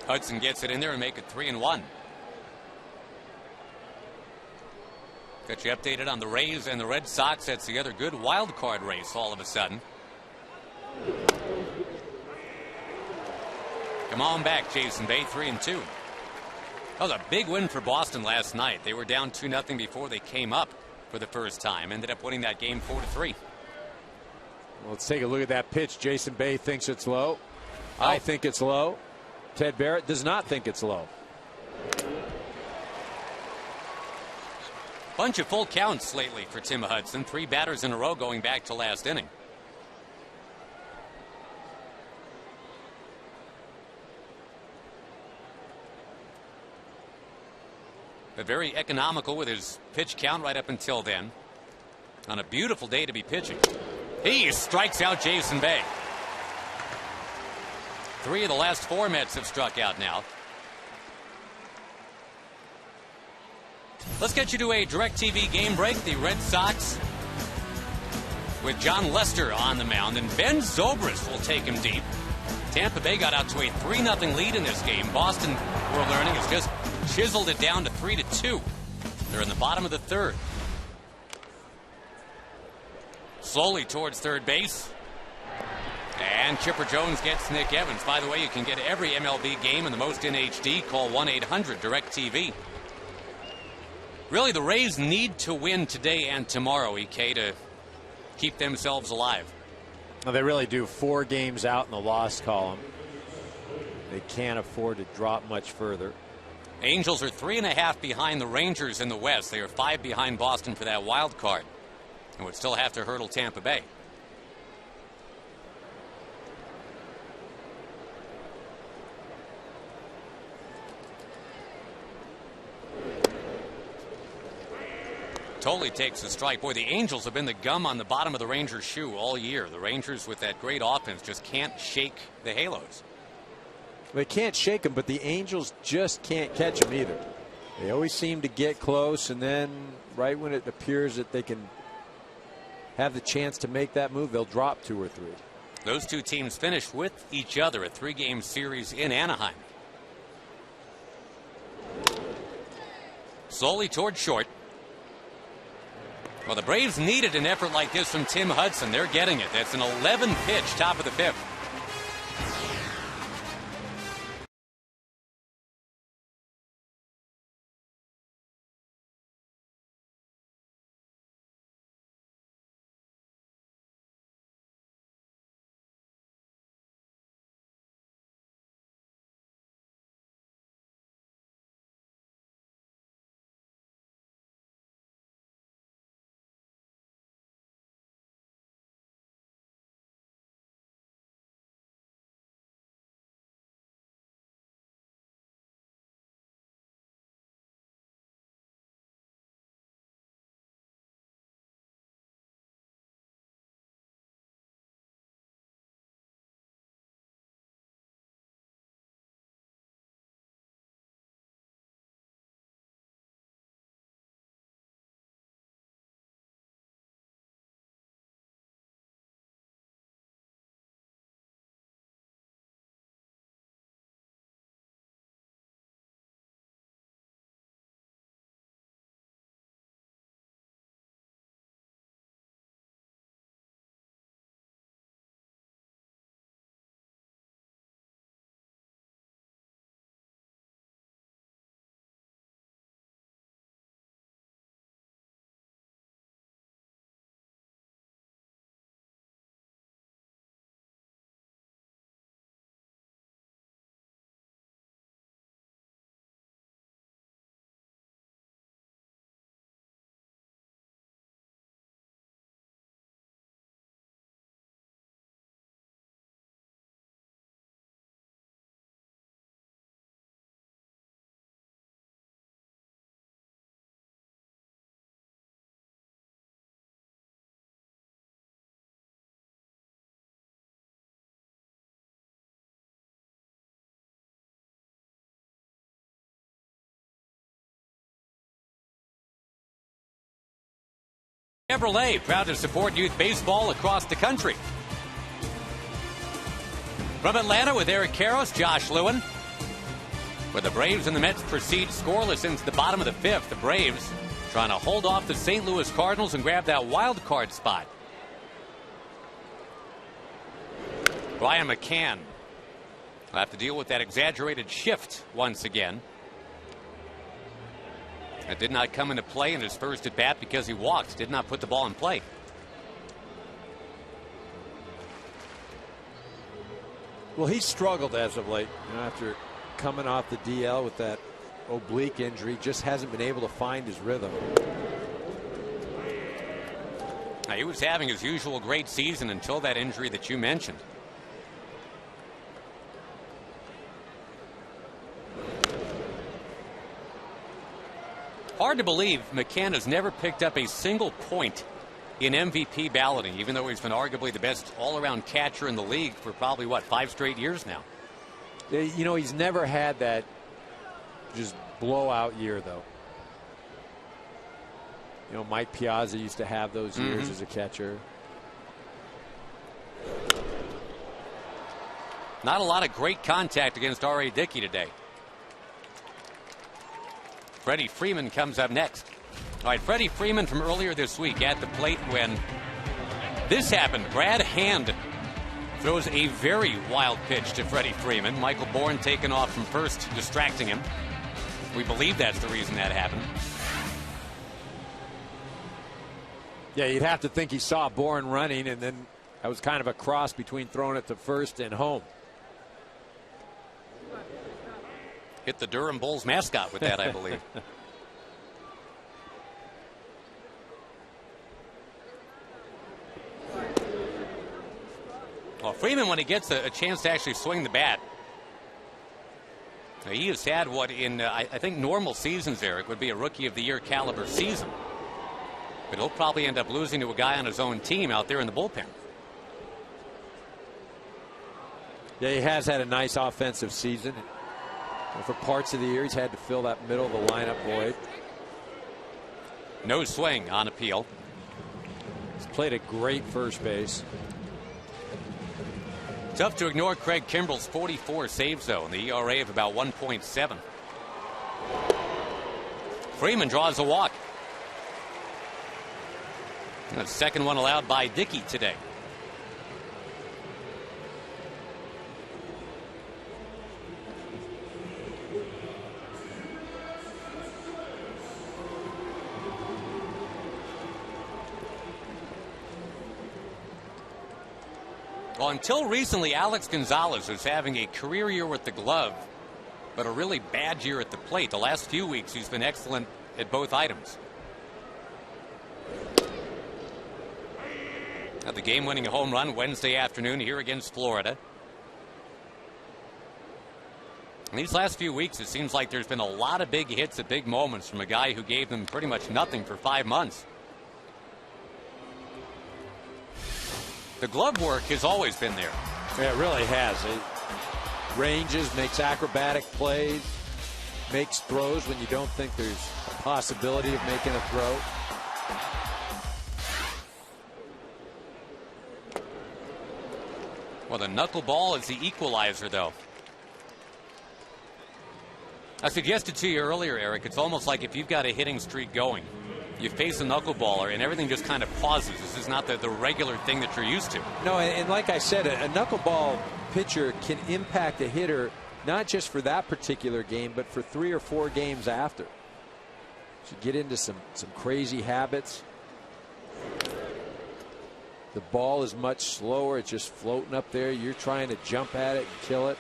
Hudson gets it in there and make it 3-1. Got you updated on the Rays and the Red Sox. That's the other good wild card race all of a sudden. Come on back, Jason Bay, 3-2. That was a big win for Boston last night. They were down 2-0 before they came up for the first time. Ended up winning that game 4-3. Well, let's take a look at that pitch. Jason Bay thinks it's low. I think it's low. Ted Barrett does not think it's low. Bunch of full counts lately for Tim Hudson. 3 batters in a row going back to last inning. But very economical with his pitch count right up until then. On a beautiful day to be pitching. He strikes out Jason Bay. 3 of the last 4 Mets have struck out now. Let's get you to a DirecTV game break. The Red Sox with John Lester on the mound, and Ben Zobrist will take him deep. Tampa Bay got out to a 3-0 lead in this game. Boston, we're learning, has just chiseled it down to 3-2. They're in the bottom of the third. Slowly towards third base. And Chipper Jones gets Nick Evans. By the way, you can get every MLB game and the most in HD. Call 1-800-DIRECTV. Really, the Rays need to win today and tomorrow, EK, to keep themselves alive. Well, they really do. 4 games out in the loss column. They can't afford to drop much further. Angels are 3.5 behind the Rangers in the West. They are 5 behind Boston for that wild card, and would still have to hurdle Tampa Bay. Totally takes a strike. Boy, the Angels have been the gum on the bottom of the Rangers' shoe all year. The Rangers, with that great offense, just can't shake the Halos. They can't shake them, but the Angels just can't catch them either. They always seem to get close, and then right when it appears that they can have the chance to make that move, they'll drop 2 or 3. Those 2 teams finished with each other, a 3-game series in Anaheim. Slowly toward short. Well, the Braves needed an effort like this from Tim Hudson. They're getting it. That's an 11-pitch top of the 5th. Chevrolet, proud to support youth baseball across the country. From Atlanta with Eric Karros, Josh Lewin. Where the Braves and the Mets proceed scoreless into the bottom of the fifth. The Braves trying to hold off the St. Louis Cardinals and grab that wild card spot. Brian McCann will have to deal with that exaggerated shift once again. It did not come into play in his first at bat because he walked, did not put the ball in play. Well, he struggled as of late, after coming off the DL with that oblique injury, just hasn't been able to find his rhythm. Now, he was having his usual great season until that injury that you mentioned. Hard to believe McCann has never picked up a single point in MVP balloting, even though he's been arguably the best all-around catcher in the league for probably, 5 straight years now. He's never had that just blowout year, though. Mike Piazza used to have those years as a catcher. Not a lot of great contact against R.A. Dickey today. Freddie Freeman comes up next. All right, Freddie Freeman from earlier this week at the plate when this happened. Brad Hand throws a very wild pitch to Freddie Freeman. Michael Bourne taken off from first, distracting him. We believe that's the reason that happened. Yeah, you'd have to think he saw Bourne running, and then that was kind of a cross between throwing it to first and home. Hit the Durham Bulls mascot with that, I believe. Well, Freeman, when he gets a chance to actually swing the bat, he has had what in, I think, normal seasons, Eric, would be a Rookie of the Year caliber season. But he'll probably end up losing to a guy on his own team out there in the bullpen. Yeah, he has had a nice offensive season. For parts of the year, he's had to fill that middle of the lineup void. No swing on appeal. He's played a great first base. Tough to ignore Craig Kimbell's 44 saves, though, and the ERA of about 1.7. Freeman draws a walk. And the second one allowed by Dickey today. Well, until recently, Alex Gonzalez was having a career year with the glove, but a really bad year at the plate. The last few weeks, he's been excellent at both items. Now, the game-winning home run Wednesday afternoon here against Florida. In these last few weeks, it seems like there's been a lot of big hits at big moments from a guy who gave them pretty much nothing for 5 months. The glove work has always been there. Yeah, it really has. It ranges, makes acrobatic plays, makes throws when you don't think there's a possibility of making a throw. Well, the knuckleball is the equalizer, though. I suggested to you earlier, Eric, it's almost like if you've got a hitting streak going, you face a knuckleballer and everything just kind of pauses. This is not the regular thing that you're used to. No, and like I said, a knuckleball pitcher can impact a hitter not just for that particular game, but for 3 or 4 games after. So you get into some crazy habits. The ball is much slower. It's just floating up there. You're trying to jump at it and kill it.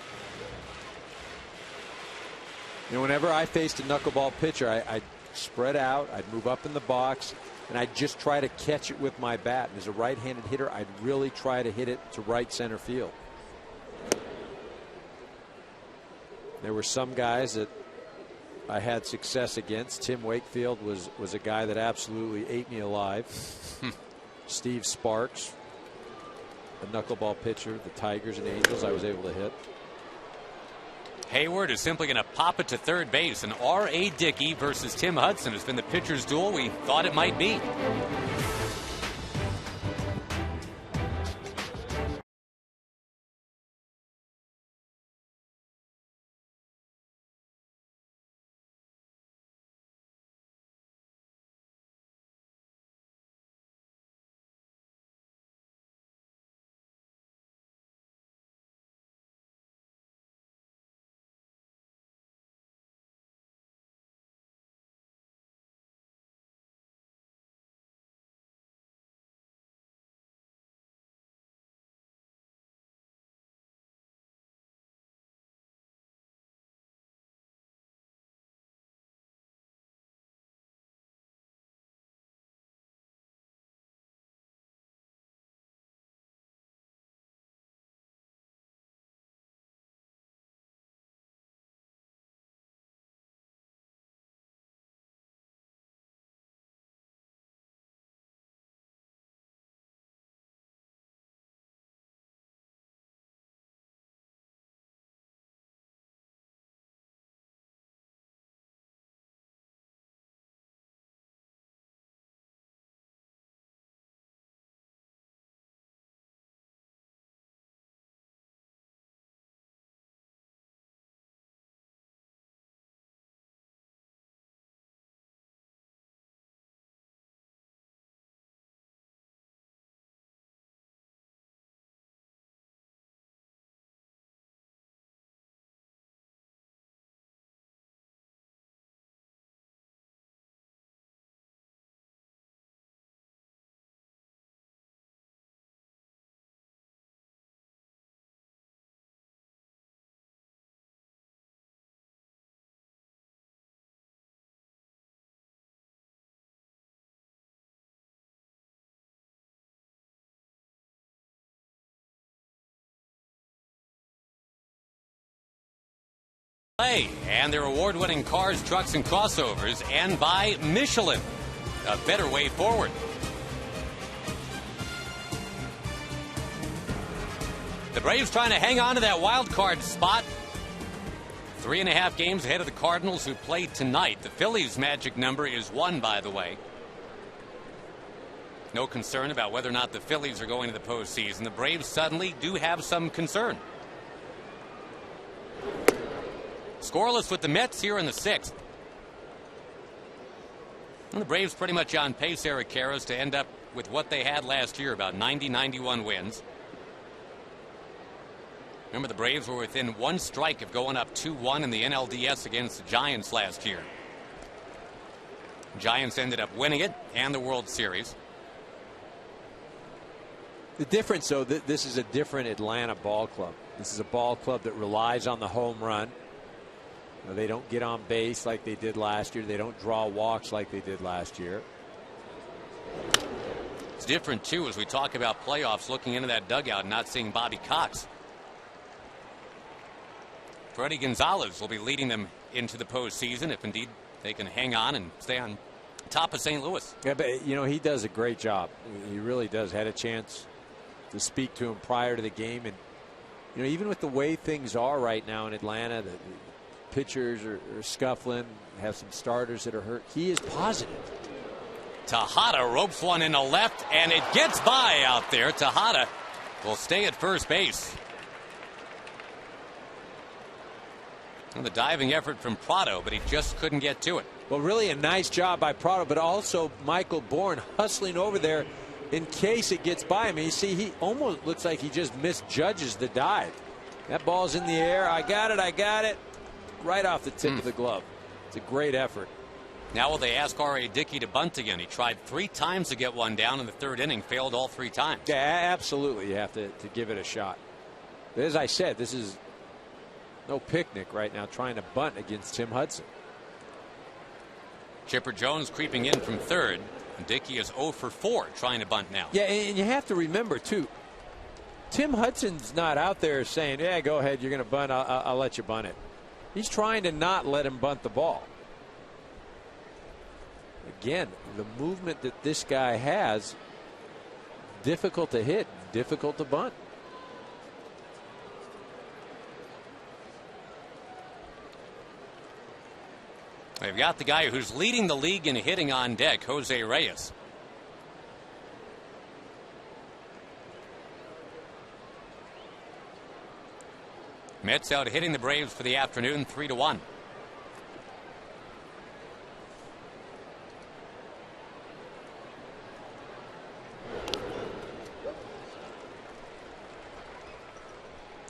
Whenever I faced a knuckleball pitcher, I'd spread out, I'd move up in the box, and I'd just try to catch it with my bat. And as a right-handed hitter, I'd really try to hit it to right center field. There were some guys that I had success against. Tim Wakefield was a guy that absolutely ate me alive. Steve Sparks, a knuckleball pitcher, the Tigers and Angels, I was able to hit. Hayward is simply going to pop it to third base, and R.A. Dickey versus Tim Hudson has been the pitcher's duel we thought it might be. And their award-winning cars, trucks, and crossovers, and by Michelin, a better way forward. The Braves trying to hang on to that wild card spot. 3.5 games ahead of the Cardinals, who played tonight. The Phillies' magic number is 1, by the way. No concern about whether or not the Phillies are going to the postseason. The Braves suddenly do have some concern. Scoreless with the Mets here in the 6th. And the Braves pretty much on pace, Eric Karras, to end up with what they had last year, about 90-91 wins. Remember, the Braves were within 1 strike of going up 2-1 in the NLDS against the Giants last year. Giants ended up winning it and the World Series. The difference, though, this is a different Atlanta ball club. This is a ball club that relies on the home run. They don't get on base like they did last year. They don't draw walks like they did last year. It's different, too, as we talk about playoffs, looking into that dugout and not seeing Bobby Cox. Freddie Gonzalez will be leading them into the postseason if indeed they can hang on and stay on top of St. Louis. Yeah, but, you know, he does a great job. He really does. Had a chance to speak to him prior to the game. And, you know, even with the way things are right now in Atlanta, the pitchers are scuffling, have some starters that are hurt. He is positive. Tejada ropes one in the left, and it gets by out there. Tejada will stay at first base. And the diving effort from Prado, but he just couldn't get to it. Well, really a nice job by Prado, but also Michael Bourne hustling over there in case it gets by him. You see, he almost looks like he just misjudges the dive. That ball's in the air. I got it. Right off the tip of the glove. It's a great effort. Now will they ask R.A. Dickey to bunt again? He tried 3 times to get one down in the 3rd inning, failed all 3 times. Yeah, absolutely. You have to give it a shot. But as I said, this is no picnic right now trying to bunt against Tim Hudson. Chipper Jones creeping in from 3rd. And Dickey is 0 for 4 trying to bunt now. Yeah, and you have to remember, too, Tim Hudson's not out there saying, yeah, go ahead, you're going to bunt, I'll let you bunt it. He's trying to not let him bunt the ball. Again, the movement that this guy has, difficult to hit, difficult to bunt. They've got the guy who's leading the league in hitting on deck, Jose Reyes. Mets out hitting the Braves for the afternoon, 3-1.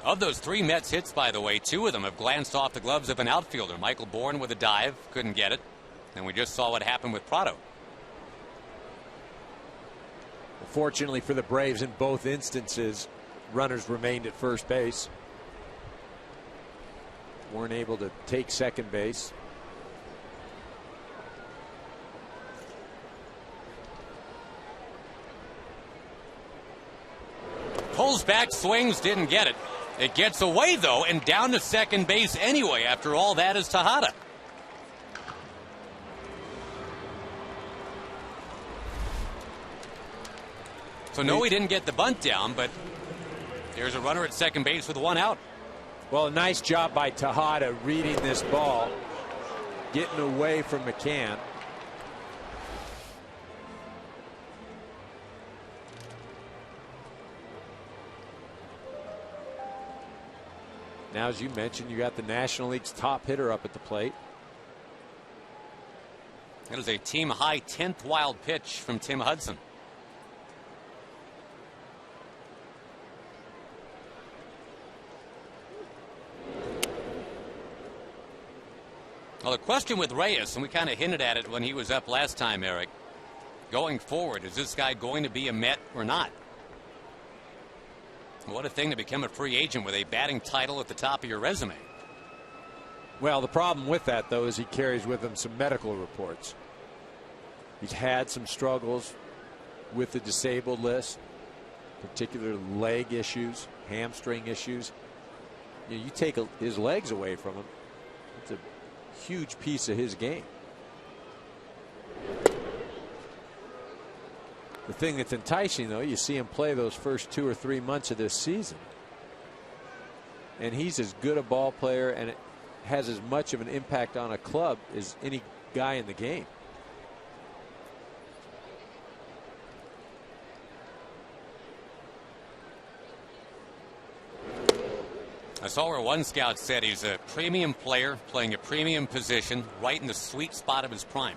Of those 3 Mets hits, by the way, 2 of them have glanced off the gloves of an outfielder. Michael Bourne with a dive, couldn't get it. And we just saw what happened with Prado. Fortunately for the Braves, in both instances, runners remained at first base. Weren't able to take second base. Pulls back, swings, didn't get it. It gets away, though, and down to second base anyway. After all that is Tejada. So no, he didn't get the bunt down, but there's a runner at second base with 1 out. Well, a nice job by Tejada reading this ball, getting away from McCann. Now, as you mentioned, you got the National League's top hitter up at the plate. That is a team high 10th wild pitch from Tim Hudson. Well, the question with Reyes, and we kind of hinted at it when he was up last time, Eric, going forward, is this guy going to be a Met or not? What a thing to become a free agent with a batting title at the top of your resume. Well, the problem with that, though, is he carries with him some medical reports. He's had some struggles with the disabled list, particular leg issues, hamstring issues. You take his legs away from him, It's a huge piece of his game. The thing that's enticing, though, you see him play those first 2 or 3 months of this season, and he's as good a ball player and it has as much of an impact on a club as any guy in the game. I saw where one scout said he's a premium player playing a premium position right in the sweet spot of his prime.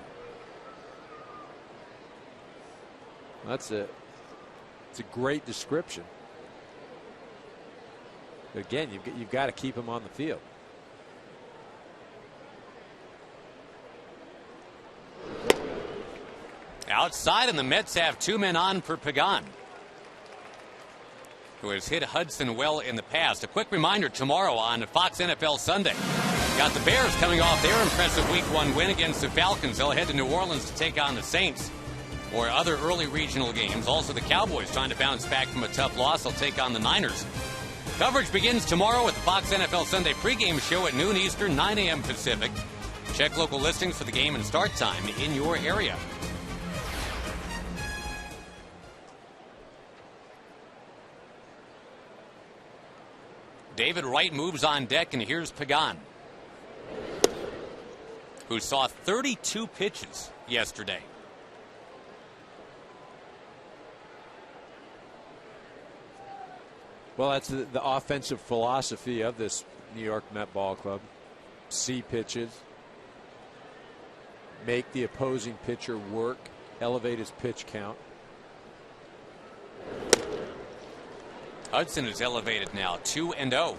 It's a great description. But again, you've got to keep him on the field. Outside, and the Mets have 2 men on for Pagan, who has hit Hudson well in the past. A quick reminder, tomorrow on Fox NFL Sunday, got the Bears coming off their impressive Week 1 win against the Falcons. They'll head to New Orleans to take on the Saints or other early regional games. Also, the Cowboys trying to bounce back from a tough loss. They'll take on the Niners. Coverage begins tomorrow with the Fox NFL Sunday pregame show at noon Eastern, 9 a.m. Pacific. Check local listings for the game and start time in your area. David Wright moves on deck, and here's Pagan, who saw 32 pitches yesterday. Well, that's the offensive philosophy of this New York Met Ball Club. See pitches, make the opposing pitcher work, elevate his pitch count. Hudson is elevated now, 2-0.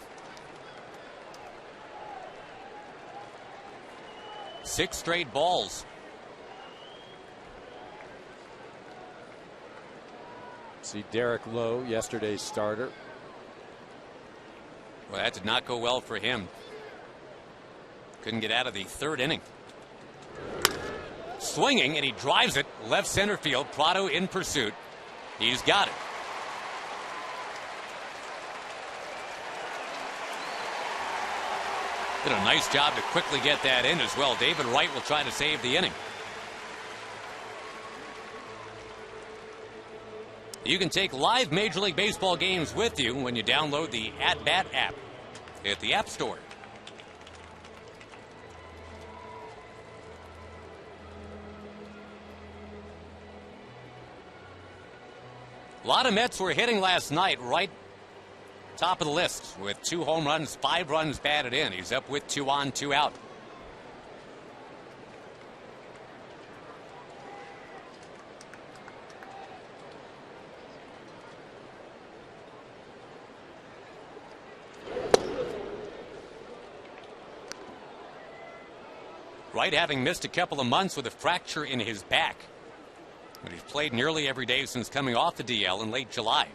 6 straight balls. See Derek Lowe, yesterday's starter. Well, that did not go well for him. Couldn't get out of the 3rd inning. Swinging, and he drives it left center field. Prado in pursuit. He's got it. Did a nice job to quickly get that in as well. David Wright will try to save the inning. You can take live Major League Baseball games with you when you download the At Bat app at the App Store. A lot of Mets were hitting last night, right top of the list with 2 home runs, 5 runs batted in. He's up with 2 on, 2 out. Wright having missed a couple of months with a fracture in his back, but he's played nearly every day since coming off the DL in late July.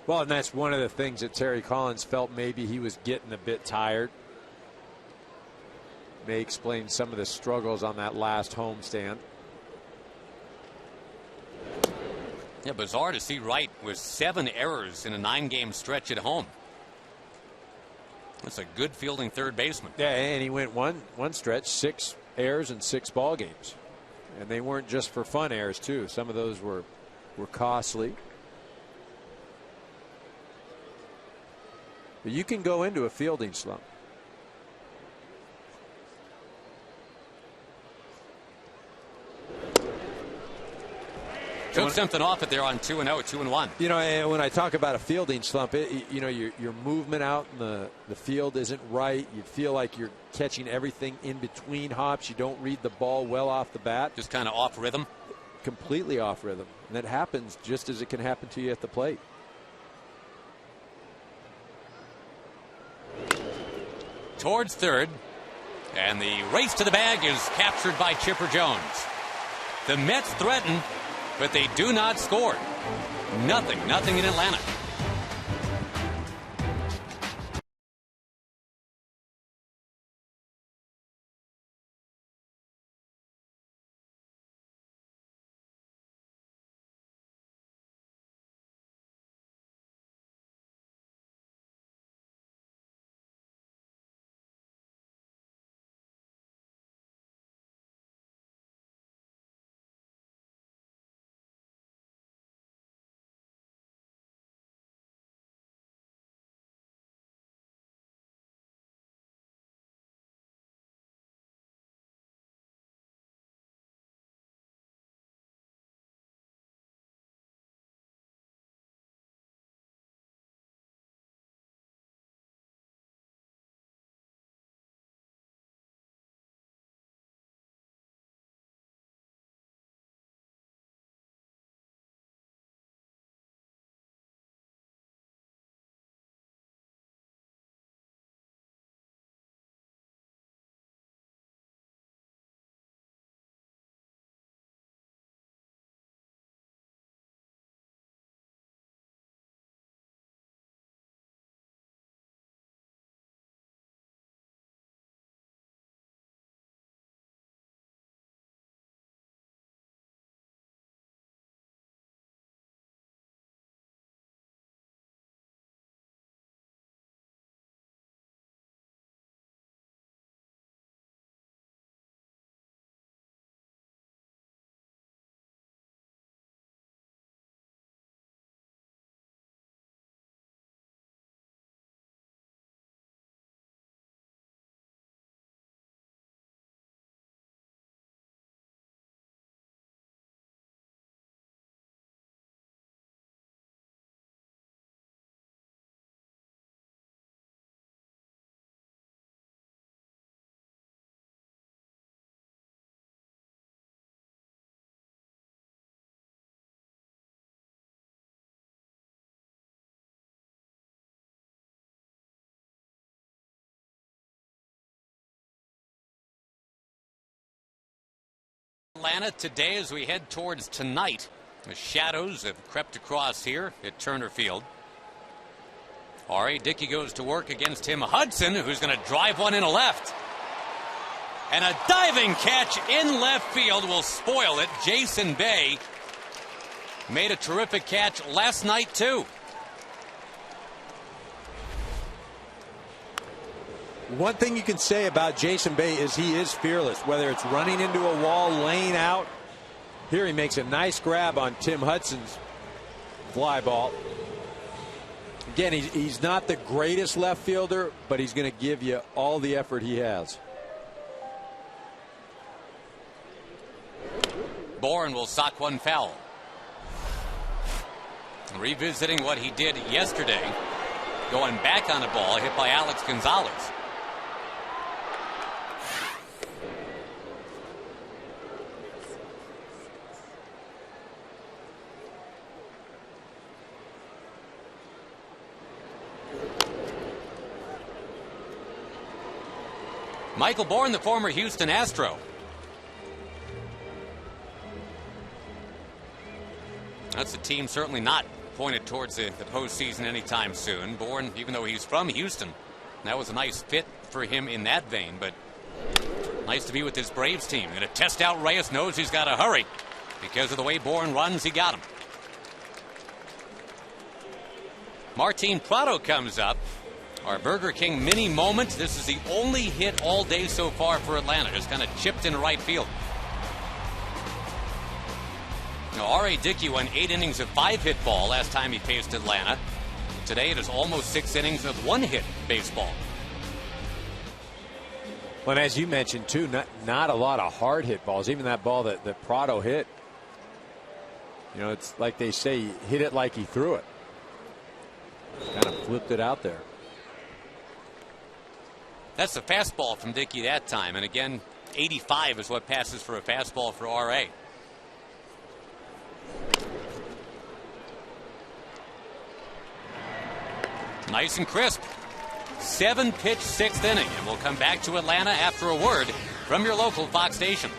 Well, and that's one of the things that Terry Collins felt maybe he was getting a bit tired. May explain some of the struggles on that last homestand. Yeah, bizarre to see Wright with 7 errors in a 9-game stretch at home. That's a good fielding third baseman. Yeah, and he went one stretch, 6 errors in 6 ball games. And they weren't just for fun errors, too. Some of those were costly. But you can go into a fielding slump. Took something off it there on 2-0, 2-1. You know, and when I talk about a fielding slump, you know, your movement out in the field isn't right. You feel like you're catching everything in between hops. You don't read the ball well off the bat. Just kind of off rhythm. Completely off rhythm. And that happens just as it can happen to you at the plate. Towards third, and the race to the bag is captured by Chipper Jones. The Mets threaten, but they do not score. Nothing in Atlanta. Atlanta today as we head towards tonight. The shadows have crept across here at Turner Field. Dickey goes to work against Tim Hudson, who's going to drive one in a left. And a diving catch in left field will spoil it. Jason Bay made a terrific catch last night, too. One thing you can say about Jason Bay is he is fearless, whether it's running into a wall, laying out. Here he makes a nice grab on Tim Hudson's fly ball. Again, he's not the greatest left fielder, but he's going to give you all the effort he has. Bourne will sock one foul. Revisiting what he did yesterday, going back on a ball hit by Alex Gonzalez. Michael Bourne, the former Houston Astro. That's a team certainly not pointed towards the postseason anytime soon. Bourne, even though he's from Houston, that was a nice fit for him in that vein, but nice to be with this Braves team. Going to test out Reyes, knows he's got to hurry. Because of the way Bourne runs, he got him. Martin Prado comes up. Our Burger King mini moment. This is the only hit all day so far for Atlanta. Just kind of chipped in right field. R.A. Dickey went 8 innings of 5-hit ball last time he faced Atlanta. Today it is almost 6 innings of 1-hit baseball. Well, and as you mentioned, too, not a lot of hard hit balls. Even that ball that Prado hit. You know, it's like they say, he hit it like he threw it. Kind of flipped it out there. That's the fastball from Dickey that time. And again, 85 is what passes for a fastball for R.A. Nice and crisp. 7-pitch 6th inning. And we'll come back to Atlanta after a word from your local Fox station.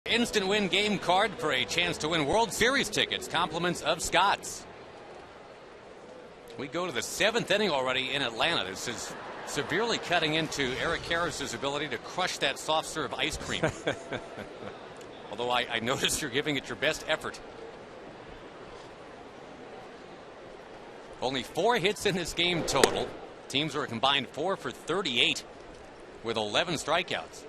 Instant win game card for a chance to win World Series tickets. Compliments of Scott's. We go to the 7th inning already in Atlanta. This is severely cutting into Eric Harris's ability to crush that soft serve ice cream. Although I notice you're giving it your best effort. Only 4 hits in this game total. Teams were combined 4 for 38 with 11 strikeouts.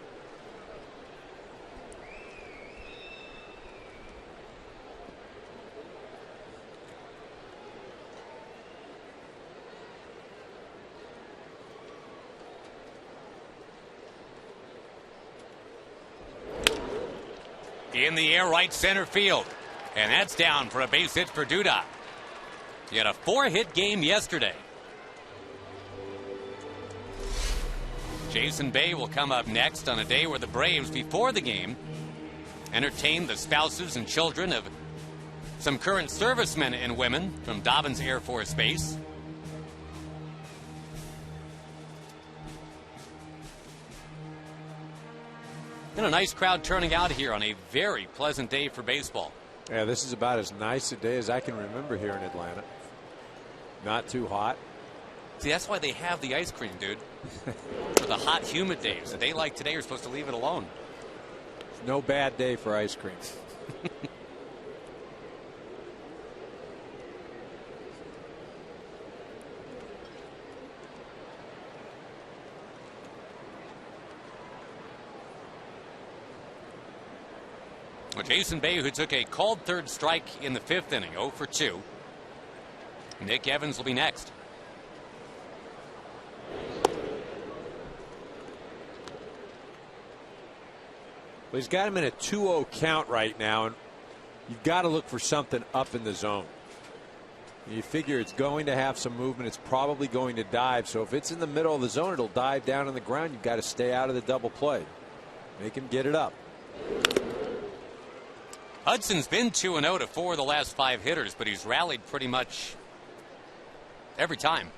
In the air, right center field. And that's down for a base hit for Duda. He had a 4-hit game yesterday. Jason Bay will come up next on a day where the Braves, before the game, entertained the spouses and children of some current servicemen and women from Dobbins Air Force Base. And a nice crowd turning out here on a very pleasant day for baseball. Yeah, this is about as nice a day as I can remember here in Atlanta. Not too hot. See, that's why they have the ice cream, dude. For the hot, humid days. A day like today, you're supposed to leave it alone. No bad day for ice cream. Well, Jason Bay, who took a called third strike in the 5th inning, 0 for 2. Nick Evans will be next. Well, he's got him in a 2-0 count right now, and you've got to look for something up in the zone. You figure it's going to have some movement. It's probably going to dive. So if it's in the middle of the zone, it'll dive down on the ground. You've got to stay out of the double play. Make him get it up. Hudson's been 2-0 to 4 of the last 5 hitters, but he's rallied pretty much every time.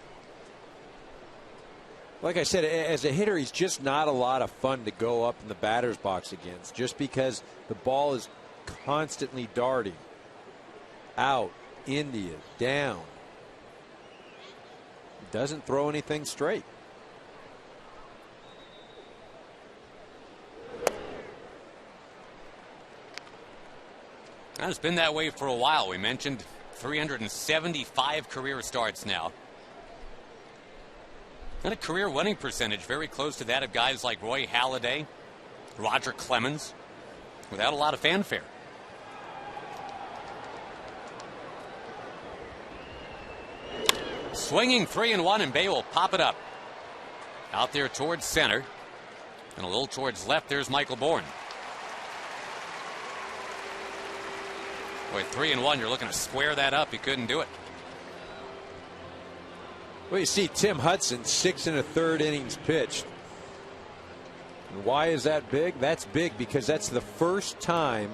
Like I said, as a hitter, he's just not a lot of fun to go up in the batter's box against, just because the ball is constantly darting out, India, down. He doesn't throw anything straight. It's been that way for a while. We mentioned 375 career starts now. And a career winning percentage very close to that of guys like Roy Halladay, Roger Clemens, without a lot of fanfare. Swinging 3-1, and Bay will pop it up. Out there towards center. And a little towards left, there's Michael Bourne. Boy, 3-1, you're looking to square that up. He couldn't do it. Well, you see Tim Hudson, 6 1/3 innings pitched. And why is that big? That's big because that's the first time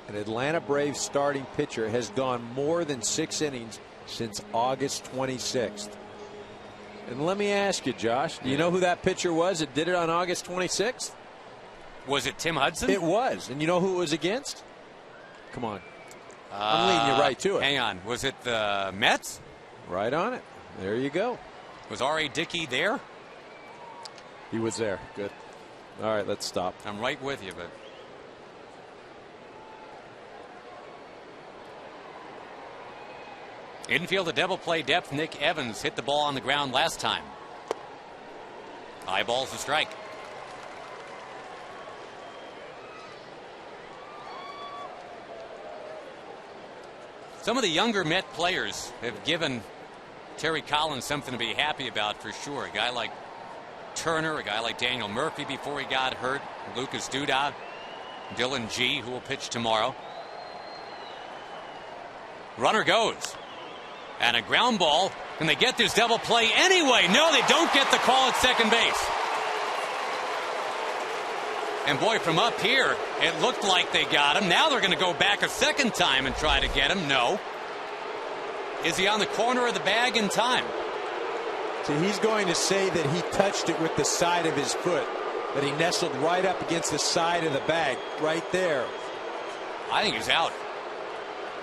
an Atlanta Braves starting pitcher has gone more than 6 innings since August 26th. And let me ask you, Josh, do you know who that pitcher was that did it on August 26th? Was it Tim Hudson? It was. And you know who it was against? Come on. I'm leading you right to it. Hang on. Was it the Mets? Right on it. There you go. Was R.A. Dickey there? He was there. Good. All right, let's stop. I'm right with you, but infield, a double play depth. Nick Evans hit the ball on the ground last time. High ball's a strike. Some of the younger Met players have given Terry Collins something to be happy about for sure. A guy like Turner, a guy like Daniel Murphy before he got hurt, Lucas Duda, Dylan G, who will pitch tomorrow. Runner goes. And a ground ball. And they get this double play anyway. No, they don't get the call at second base. And boy, from up here, it looked like they got him. Now they're going to go back a second time and try to get him. No. Is he on the corner of the bag in time? So he's going to say that he touched it with the side of his foot, that he nestled right up against the side of the bag, right there. I think he's out.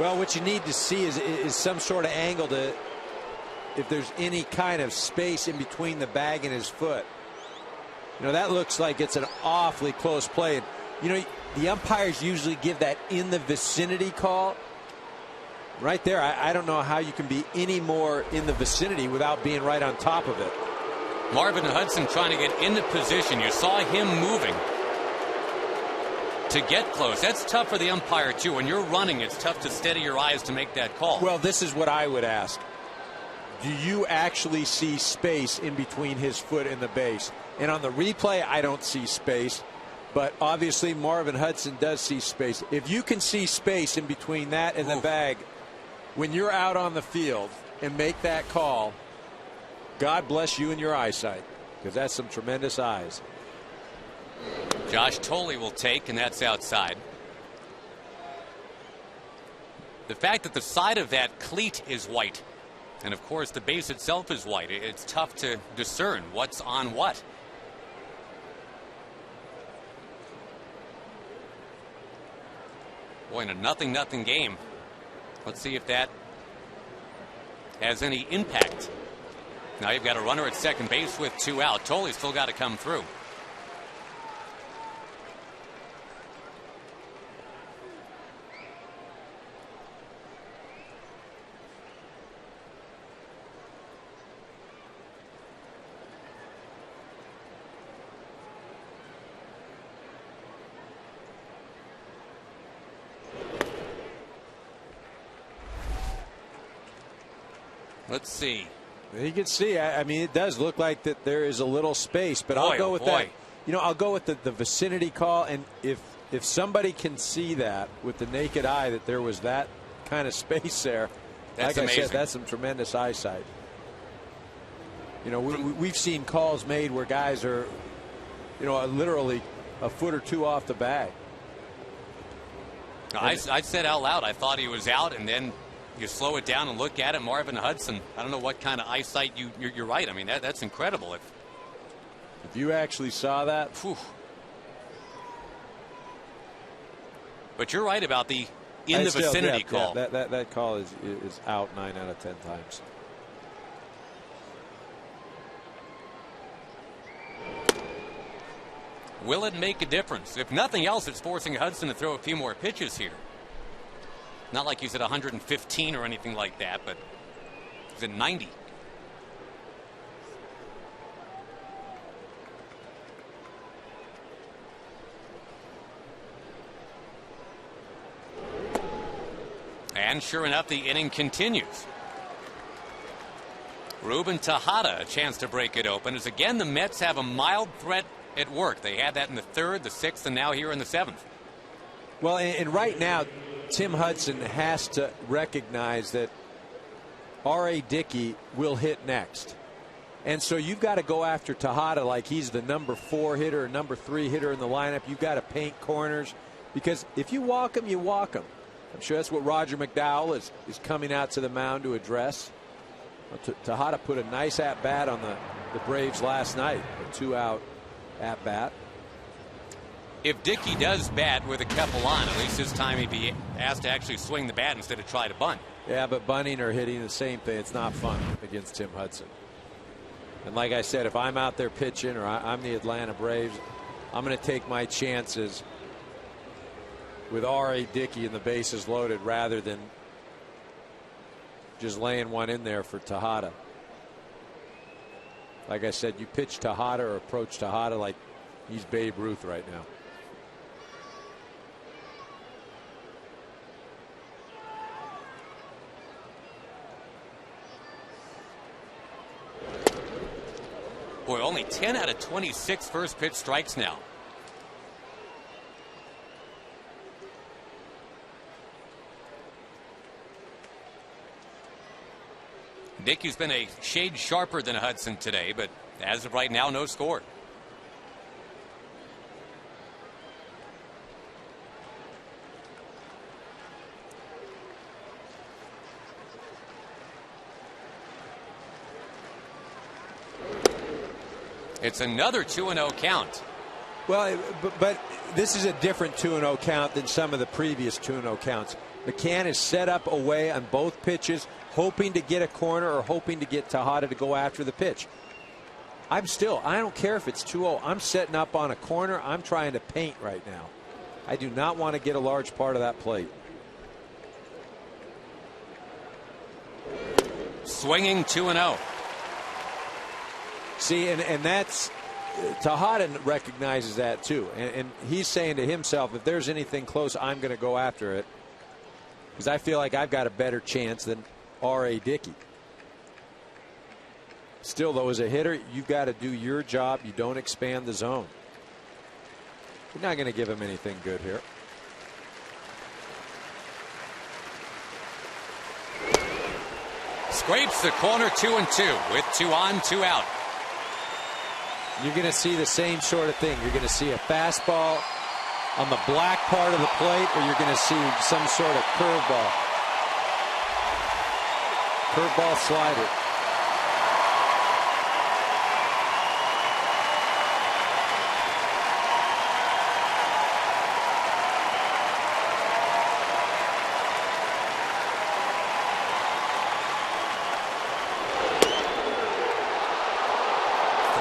Well, what you need to see is some sort of angle to if there's any kind of space in between the bag and his foot. You know, that looks like it's an awfully close play. And, you know, the umpires usually give that in the vicinity call. Right there, I don't know how you can be any more in the vicinity without being right on top of it. Marvin Hudson trying to get into position. You saw him moving to get close. That's tough for the umpire, too. When you're running, it's tough to steady your eyes to make that call. Well, this is what I would ask. Do you actually see space in between his foot and the base? And on the replay, I don't see space. But obviously, Marvin Hudson does see space. If you can see space in between that and the bag, when you're out on the field and make that call, God bless you and your eyesight, because that's some tremendous eyes. Josh Tolley will take, and that's outside. The fact that the side of that cleat is white, and of course the base itself is white, it's tough to discern what's on what. Boy, in a 0-0 game. Let's see if that has any impact. Now you've got a runner at second base with 2 out. Tolley's still got to come through. Let's see. You can see, I mean, it does look like that there is a little space, but I'll go with that. You know, I'll go with the vicinity call, and if somebody can see that with the naked eye, that there was that kind of space there, that's like amazing. I said, that's some tremendous eyesight. You know, we've seen calls made where guys are, you know, literally a foot or two off the bag. I said out loud, I thought he was out, and then you slow it down and look at it. Marvin Hudson, I don't know what kind of eyesight you're right. I mean, that's incredible. If you actually saw that. Whew. But you're right about the in the vicinity call. Yeah, that call is out 9 out of 10 times. Will it make a difference? If nothing else, it's forcing Hudson to throw a few more pitches here. Not like he's at 115 or anything like that, but he's at 90. And sure enough, the inning continues. Ruben Tejada, a chance to break it open, as again the Mets have a mild threat at work. They had that in the 3rd, the 6th, and now here in the 7th. Well, and right now, Tim Hudson has to recognize that R.A. Dickey will hit next. And so you've got to go after Tejada like he's the number 4 hitter or number 3 hitter in the lineup. You've got to paint corners, because if you walk him, you walk him. I'm sure that's what Roger McDowell is coming out to the mound to address. Tejada put a nice at-bat on the Braves last night, a 2-out at-bat. If Dickey does bat with a couple on, at least this time he'd be asked to actually swing the bat instead of try to bunt. Yeah, but bunting or hitting, the same thing. It's not fun against Tim Hudson. And like I said, if I'm out there pitching or I'm the Atlanta Braves, I'm going to take my chances with R.A. Dickey and the bases loaded rather than just laying one in there for Tejada. Like I said, you pitch Tejada or approach Tejada like he's Babe Ruth right now. Boy, only 10 out of 26 first pitch strikes now. Dickey's been a shade sharper than Hudson today, but as of right now, no score. It's another 2-0 count. Well, but this is a different 2-0 count than some of the previous 2-0 counts. McCann is set up away on both pitches, hoping to get a corner or hoping to get Tejada to go after the pitch. I don't care if it's 2-0. I'm setting up on a corner. I'm trying to paint right now. I do not want to get a large part of that plate. Swinging 2-0. See, and that's Tejada recognizes that too, and he's saying to himself, if there's anything close, I'm going to go after it because I feel like I've got a better chance than R.A. Dickey. Still, though, as a hitter, you've got to do your job. You don't expand the zone. You're not going to give him anything good here. Scrapes the corner 2-2 with 2 on, 2 out. You're going to see the same sort of thing. You're going to see a fastball on the black part of the plate, or you're going to see some sort of curveball. Curveball slider.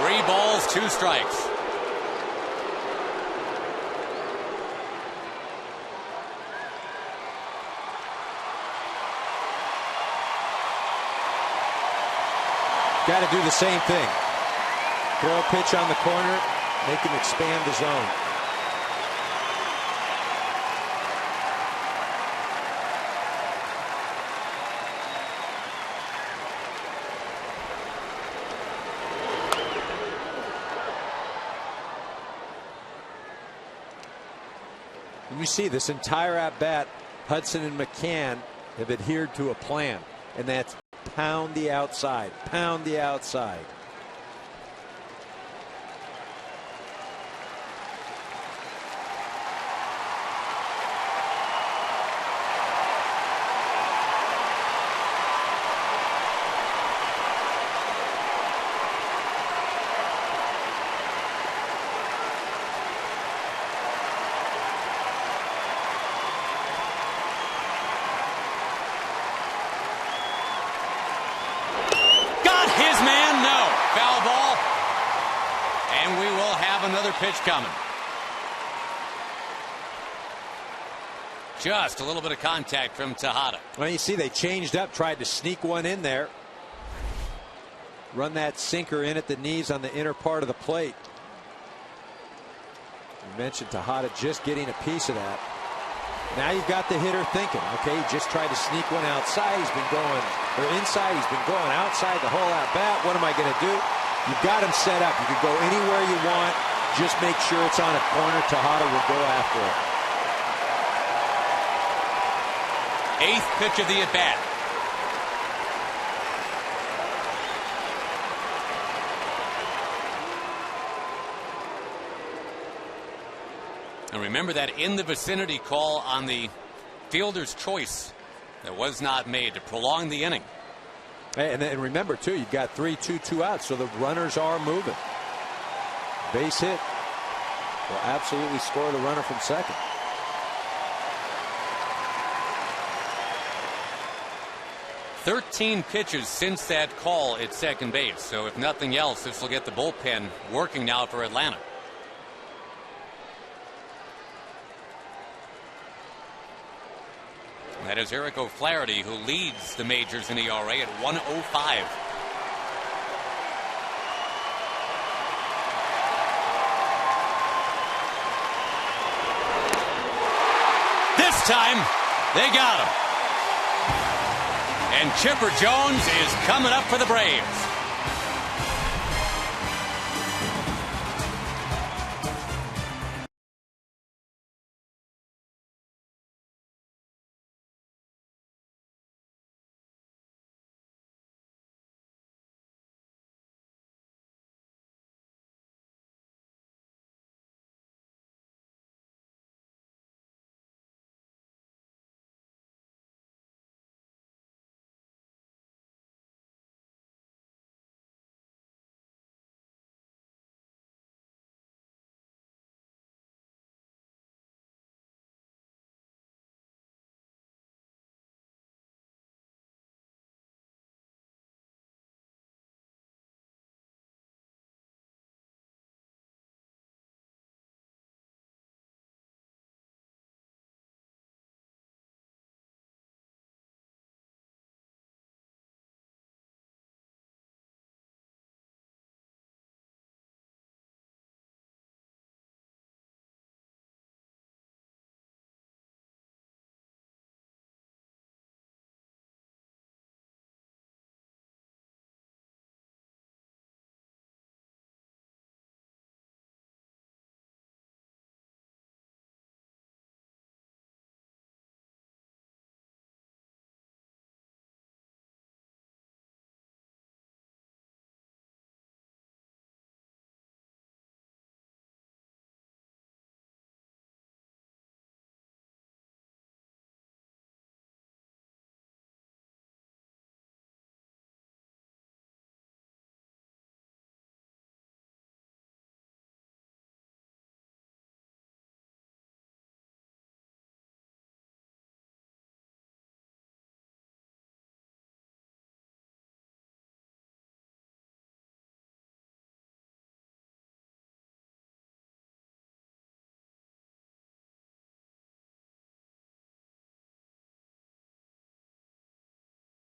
Three balls, 2 strikes. Got to do the same thing. Throw a pitch on the corner, make him expand the zone. And you see this entire at-bat, Hudson and McCann have adhered to a plan, and that's pound the outside, pound the outside. Another pitch coming. Just a little bit of contact from Tejada. Well, you see they changed up, tried to sneak one in there. Run that sinker in at the knees on the inner part of the plate. You mentioned Tejada just getting a piece of that. Now you've got the hitter thinking, okay, he just tried to sneak one outside. He's been going, or inside, he's been going outside the whole at bat. What am I going to do? You've got him set up. You can go anywhere you want. Just make sure it's on a corner. Tejada will go after it. 8th pitch of the at-bat. And remember that in the vicinity call on the fielder's choice that was not made to prolong the inning. And remember, too, you've got 3-2, 2 outs, so the runners are moving. Base hit will absolutely score the runner from second. "13 pitches since that call at second base. So if nothing else, this will get the bullpen working now for Atlanta. And that is Eric O'Flaherty, who leads the majors in ERA at 1.05. Time they got him, and Chipper Jones is coming up for the Braves.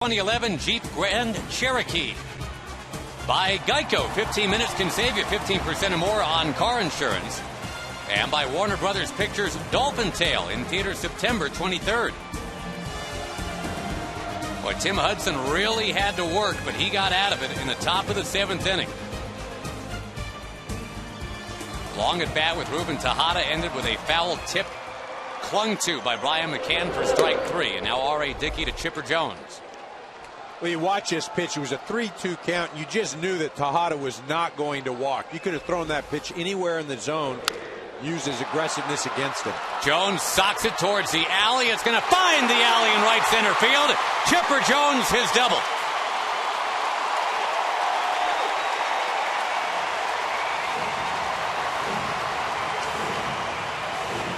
2011 Jeep Grand Cherokee by Geico. 15 minutes can save you 15% or more on car insurance. And by Warner Brothers Pictures' Dolphin Tale, in theaters September 23rd. Boy, Tim Hudson really had to work, but he got out of it in the top of the 7th inning. Long at bat with Ruben Tejada ended with a foul tip clung to by Brian McCann for strike 3. And now R.A. Dickey to Chipper Jones. Well, you watch this pitch. It was a 3-2 count. You just knew that Tejada was not going to walk. You could have thrown that pitch anywhere in the zone, used his aggressiveness against him. Jones socks it towards the alley. It's going to find the alley in right center field. Chipper Jones, his double.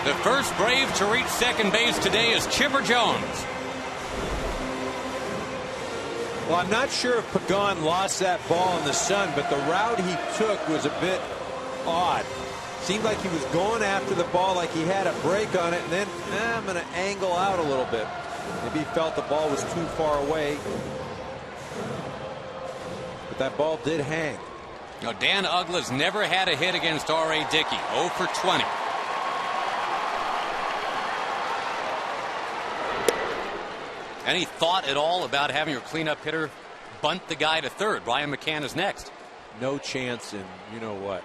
The first Brave to reach second base today is Chipper Jones. Well, I'm not sure if Pagan lost that ball in the sun, but the route he took was a bit odd. Seemed like he was going after the ball like he had a break on it, and then I'm going to angle out a little bit. Maybe he felt the ball was too far away. But that ball did hang. You know, Dan Uggla's never had a hit against R.A. Dickey. 0 for 20. Any thought at all about having your cleanup hitter bunt the guy to third? Brian McCann is next. No chance, and you know what?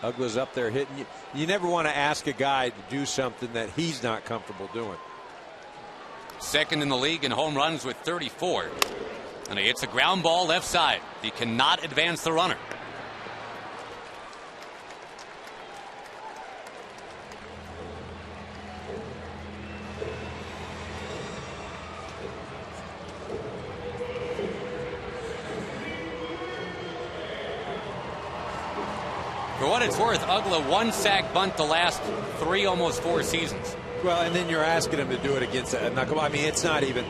Uggla's up there hitting you. You never want to ask a guy to do something that he's not comfortable doing. Second in the league in home runs with 34. And he hits a ground ball left side. He cannot advance the runner. For what it's worth, Uggla one sack bunt the last 3, almost 4 seasons. Well, and then you're asking him to do it against a knuckle. I mean, it's not even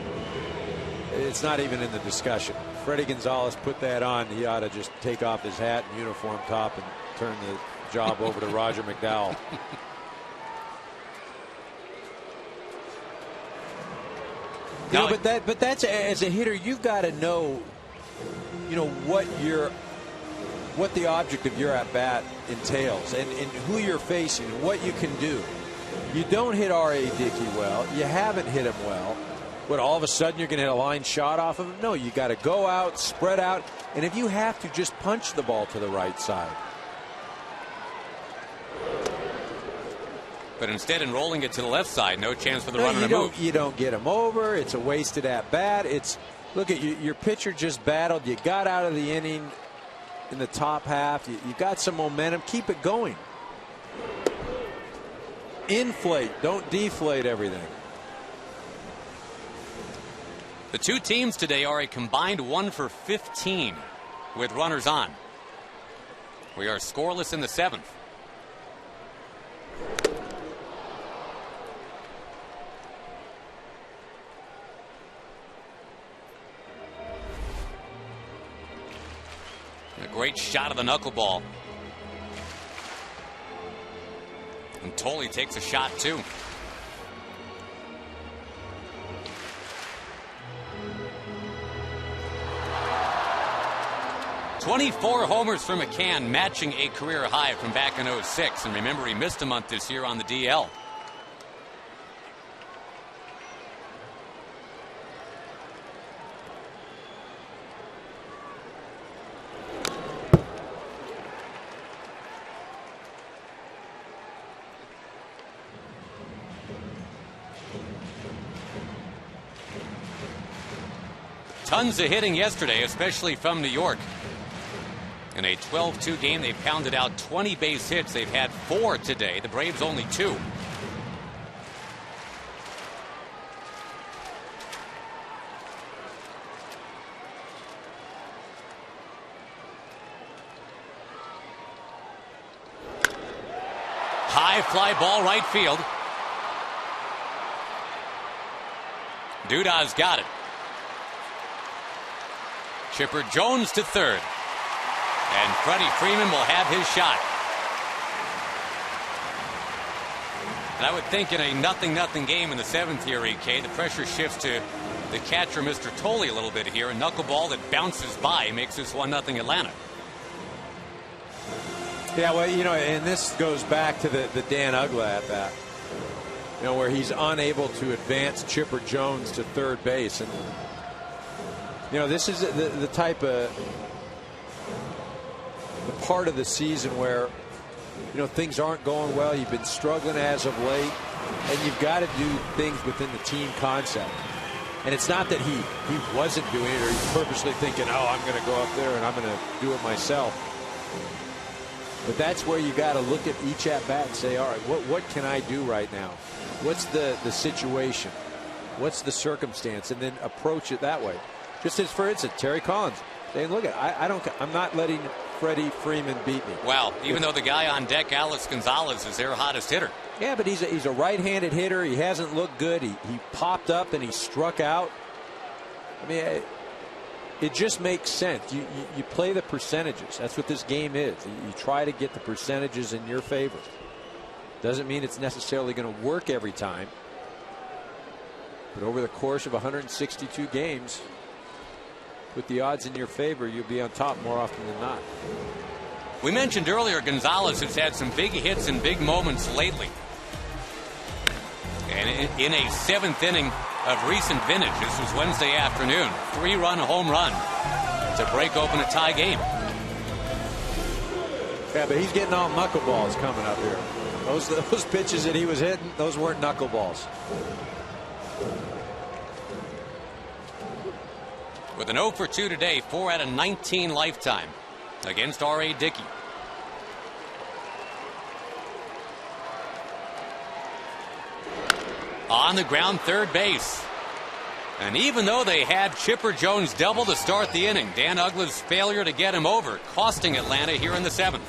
in the discussion. Freddie Gonzalez put that on. He ought to just take off his hat and uniform top and turn the job over to Roger McDowell. No, but that's as a hitter, you've got to know, what the object of your at bat entails, and who you're facing, and what you can do. You don't hit R.A. Dickey well. You haven't hit him well. But all of a sudden you're going to hit a line shot off of him? No, you got to go out, spread out, and if you have to, just punch the ball to the right side. But instead, in rolling it to the left side, no chance for the runner to move. You don't get him over. It's a wasted at bat. Look at you. Your pitcher just battled. You got out of the inning in the top half. You got some momentum. Keep it going. Inflate. Don't deflate everything. The two teams today are a combined 1 for 15 with runners on. We are scoreless in the 7th. A great shot of the knuckleball. And Tolley takes a shot too. .24 homers for McCann, matching a career high from back in '06. And remember, he missed a month this year on the DL. Tons of hitting yesterday, especially from New York. In a 12-2 game, they pounded out 20 base hits. They've had 4 today. The Braves only 2. High fly ball right field. Duda's got it. Chipper Jones to third. And Freddie Freeman will have his shot. And I would think in a 0-0 game in the 7th here, EK, the pressure shifts to the catcher, Mr. Tolley, a little bit here. A knuckleball that bounces by makes this 1-0 Atlanta. Yeah, well, you know, and this goes back to the Dan Uggla at bat. You know, where he's unable to advance Chipper Jones to third base. And, you know, this is the type of the part of the season where, you know, things aren't going well. You've been struggling as of late, and you've got to do things within the team concept. And it's not that he wasn't doing it or he's purposely thinking, oh, I'm going to go up there and I'm going to do it myself. But that's where you got to look at each at bat and say, all right, what can I do right now? What's the situation? What's the circumstance? And then approach it that way. Just as, for instance, Terry Collins saying, look, I'm not letting Freddie Freeman beat me. Wow, even though the guy on deck, Alex Gonzalez, is their hottest hitter. Yeah, but he's a right-handed hitter. He hasn't looked good. He popped up and he struck out. I mean, it just makes sense. You play the percentages. That's what this game is. You try to get the percentages in your favor. Doesn't mean it's necessarily going to work every time. But over the course of 162 games, with the odds in your favor, you'll be on top more often than not. We mentioned earlier Gonzalez has had some big hits and big moments lately. And in a 7th inning of recent vintage, this was Wednesday afternoon, 3-run home run to break open a tie game. Yeah, but he's getting all knuckleballs coming up here. Those pitches that he was hitting, those weren't knuckleballs. With an 0 for 2 today, 4 out of 19 lifetime against R.A. Dickey. On the ground, third base. And even though they had Chipper Jones double to start the inning, Dan Uggla's failure to get him over costing Atlanta here in the 7th.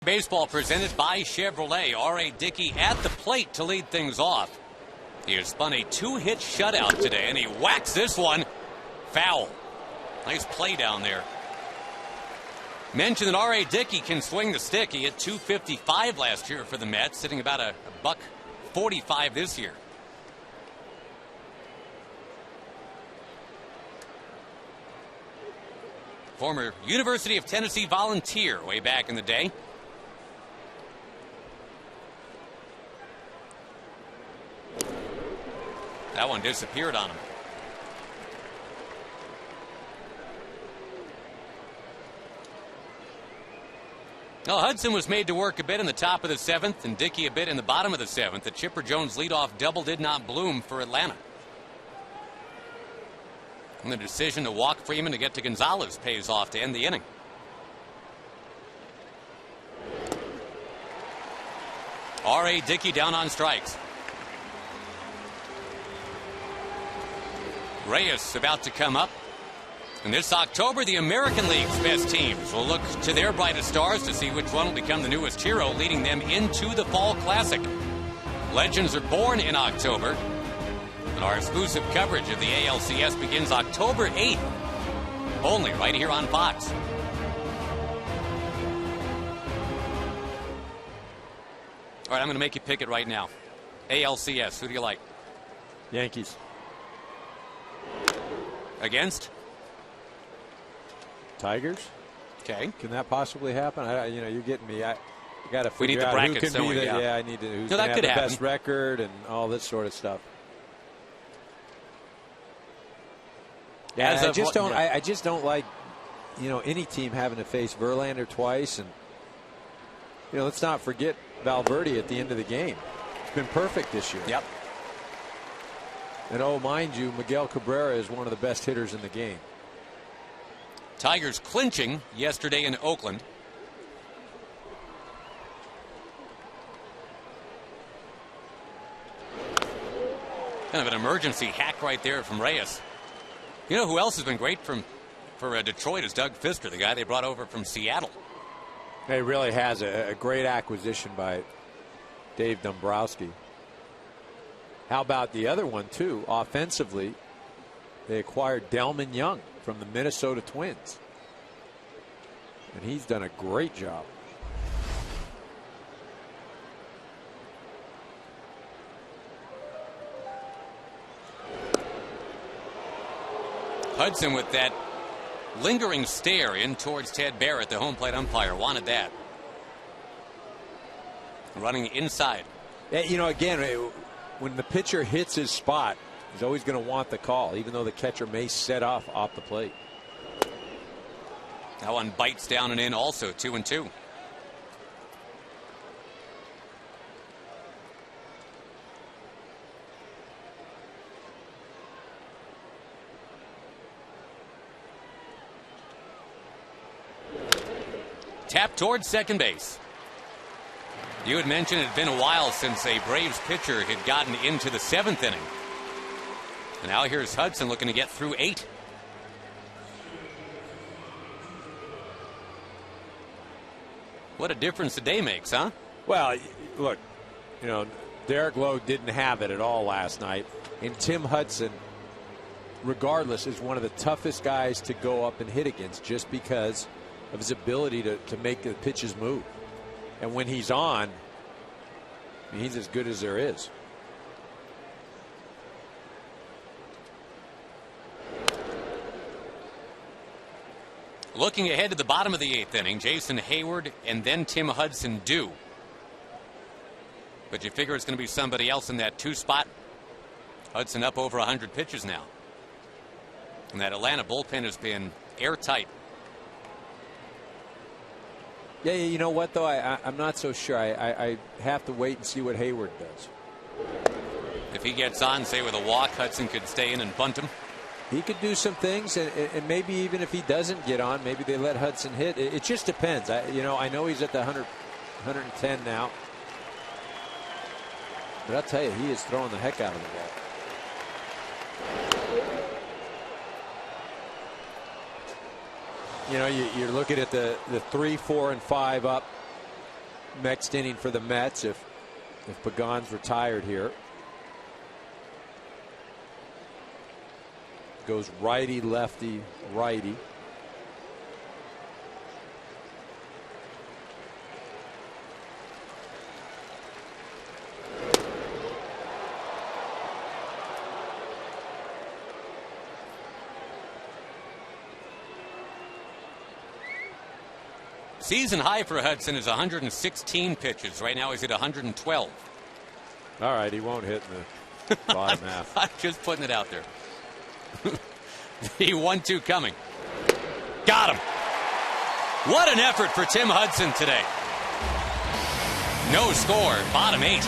Baseball presented by Chevrolet. R.A. Dickey at the plate to lead things off. He has spun a 2-hit shutout today, and he whacks this one foul. Nice play down there. Mentioned that R.A. Dickey can swing the stick. He hit .255 last year for the Mets, sitting about a $1.45 this year. former University of Tennessee volunteer way back in the day. That one disappeared on him. Well, Hudson was made to work a bit in the top of the 7th and Dickey a bit in the bottom of the 7th. The Chipper Jones leadoff double did not bloom for Atlanta. And the decision to walk Freeman to get to Gonzalez pays off to end the inning. R.A. Dickey down on strikes. Reyes about to come up. And this October, the American League's best teams will look to their brightest stars to see which one will become the newest hero, leading them into the Fall Classic. Legends are born in October, and our exclusive coverage of the ALCS begins October 8th, only right here on Fox. All right, I'm going to make you pick it right now. ALCS, who do you like? Yankees. Against? Tigers. Okay. Can that possibly happen? You're getting me. I got to We need figure the out who brackets, can don't be we? the, Yeah. I need to. Who's No, going that to have could the happen. best record and all this sort of stuff. Yeah, As I of just what- don't. yeah. I just don't like, any team having to face Verlander twice, and let's not forget Valverde at the end of the game. It's been perfect this year. Yep. And mind you, Miguel Cabrera is one of the best hitters in the game. Tigers clinching yesterday in Oakland. Kind of an emergency hack right there from Reyes. You know who else has been great for Detroit is Doug Fister, the guy they brought over from Seattle. He really has a great acquisition by Dave Dombrowski. How about the other one, too? Offensively, they acquired Delman Young from the Minnesota Twins. And he's done a great job. Hudson with that lingering stare in towards Ted Barrett, the home plate umpire, wanted that. Running inside. Again, when the pitcher hits his spot, he's always going to want the call, even though the catcher may set off the plate. That one bites down and in also, 2-2. Tap towards second base. You had mentioned it had been a while since a Braves pitcher had gotten into the 7th inning. And now here's Hudson looking to get through 8. What a difference the day makes, huh? Well, look, Derek Lowe didn't have it at all last night. And Tim Hudson, regardless, is one of the toughest guys to go up and hit against just because of his ability to make the pitches move. And when he's on, he's as good as there is. Looking ahead to the bottom of the 8th inning, Jason Hayward and then Tim Hudson do. But you figure it's going to be somebody else in that 2 spot. Hudson up over 100 pitches now. And that Atlanta bullpen has been airtight. Yeah, you know what, though? I'm not so sure. I have to wait and see what Hayward does. If he gets on, say, with a walk, Hudson could stay in and bunt him. He could do some things, and maybe even if he doesn't get on, maybe they let Hudson hit. It just depends. I know he's at the 110 now. But I'll tell you, he is throwing the heck out of the ball. You're looking at the 3, 4, and 5 up next inning for the Mets if Pagan's retired here. Goes righty, lefty, righty. Season high for Hudson is 116 pitches. Right now he's at 112. All right, he won't hit in the bottom half. I'm just putting it out there. The 1-2 coming. Got him. What an effort for Tim Hudson today. No score, bottom 8.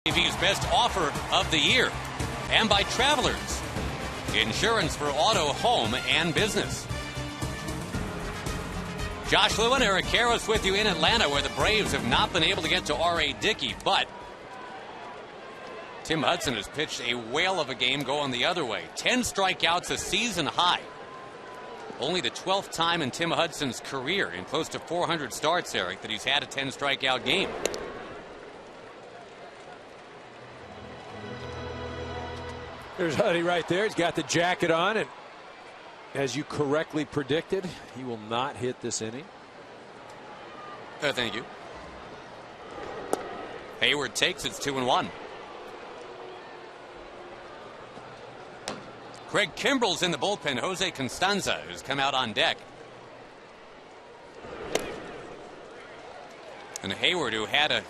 TV's best offer of the year, and by Travelers. Insurance for auto, home, and business. Josh Lewin, Eric Karros with you in Atlanta, where the Braves have not been able to get to R.A. Dickey, but Tim Hudson has pitched a whale of a game going the other way. 10 strikeouts, a season high. Only the 12th time in Tim Hudson's career, in close to 400 starts, Eric, that he's had a 10 strikeout game. There's Huddy right there. He's got the jacket on, and as you correctly predicted, he will not hit this inning. Thank you. Hayward takes it's 2-1. Craig Kimbell's in the bullpen. Jose Constanza has come out on deck. And Hayward, who had a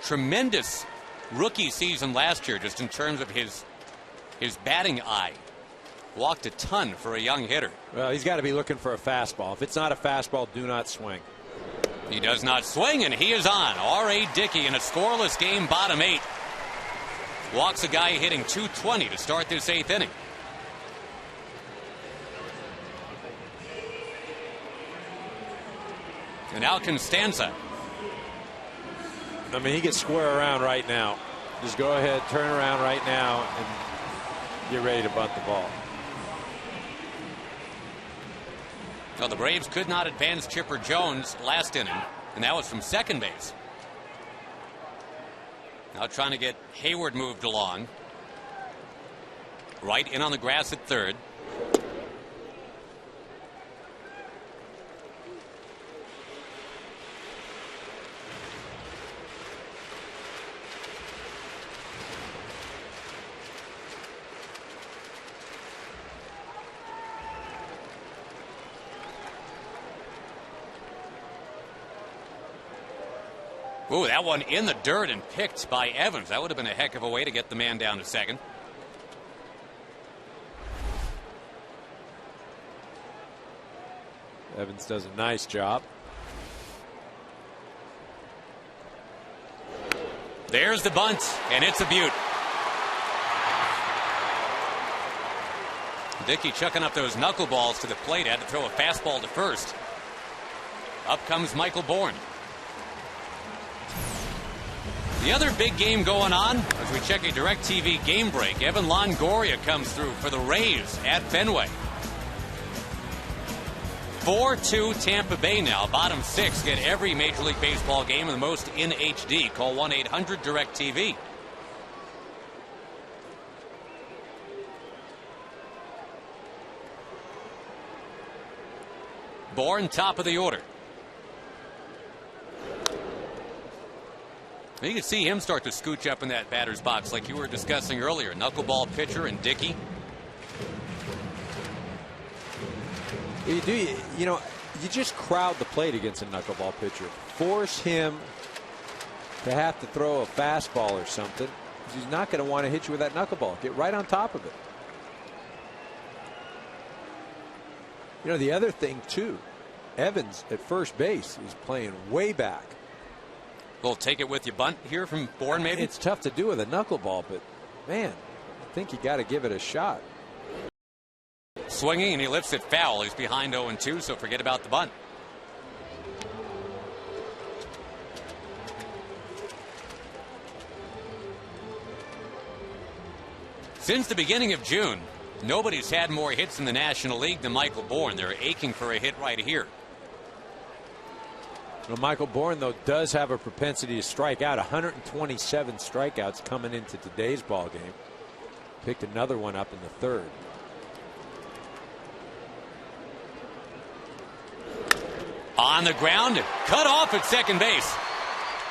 tremendous rookie season last year, just in terms of his batting eye, walked a ton for a young hitter. Well, he's got to be looking for a fastball. If it's not a fastball, do not swing. He does not swing, and he is on. R.A. Dickey in a scoreless game, bottom 8. Walks a guy hitting .220 to start this 8th inning. And now Constanza. I mean, he gets square around right now. Just go ahead, turn around right now, and get ready to bunt the ball. Well, the Braves could not advance Chipper Jones last inning, and that was from second base. Now trying to get Hayward moved along. Right in on the grass at third. Ooh, that one in the dirt and picked by Evans. That would have been a heck of a way to get the man down to second. Evans does a nice job. There's the bunt, and it's a beaut. Dickey chucking up those knuckleballs to the plate. Had to throw a fastball to first. Up comes Michael Bourne. The other big game going on as we check a DirecTV game break. Evan Longoria comes through for the Rays at Fenway. 4-2 Tampa Bay now. Bottom 6 get every Major League Baseball game and the most in HD. Call 1-800-DirecTV. Bourne, top of the order. You can see him start to scooch up in that batter's box like you were discussing earlier. Knuckleball pitcher and Dickey. You just crowd the plate against a knuckleball pitcher. Force him to have to throw a fastball or something. He's not going to want to hit you with that knuckleball. Get right on top of it. The other thing, too, Evans at first base is playing way back. We'll take it with you bunt here from Bourne, maybe? It's tough to do with a knuckleball, but, man, I think you got to give it a shot. Swinging, and he lifts it foul. He's behind 0-2, so forget about the bunt. Since the beginning of June, nobody's had more hits in the National League than Michael Bourne. They're aching for a hit right here. Well, Michael Bourne, though, does have a propensity to strike out. 127 strikeouts coming into today's ball game. Picked another one up in the third. On the ground, cut off at second base.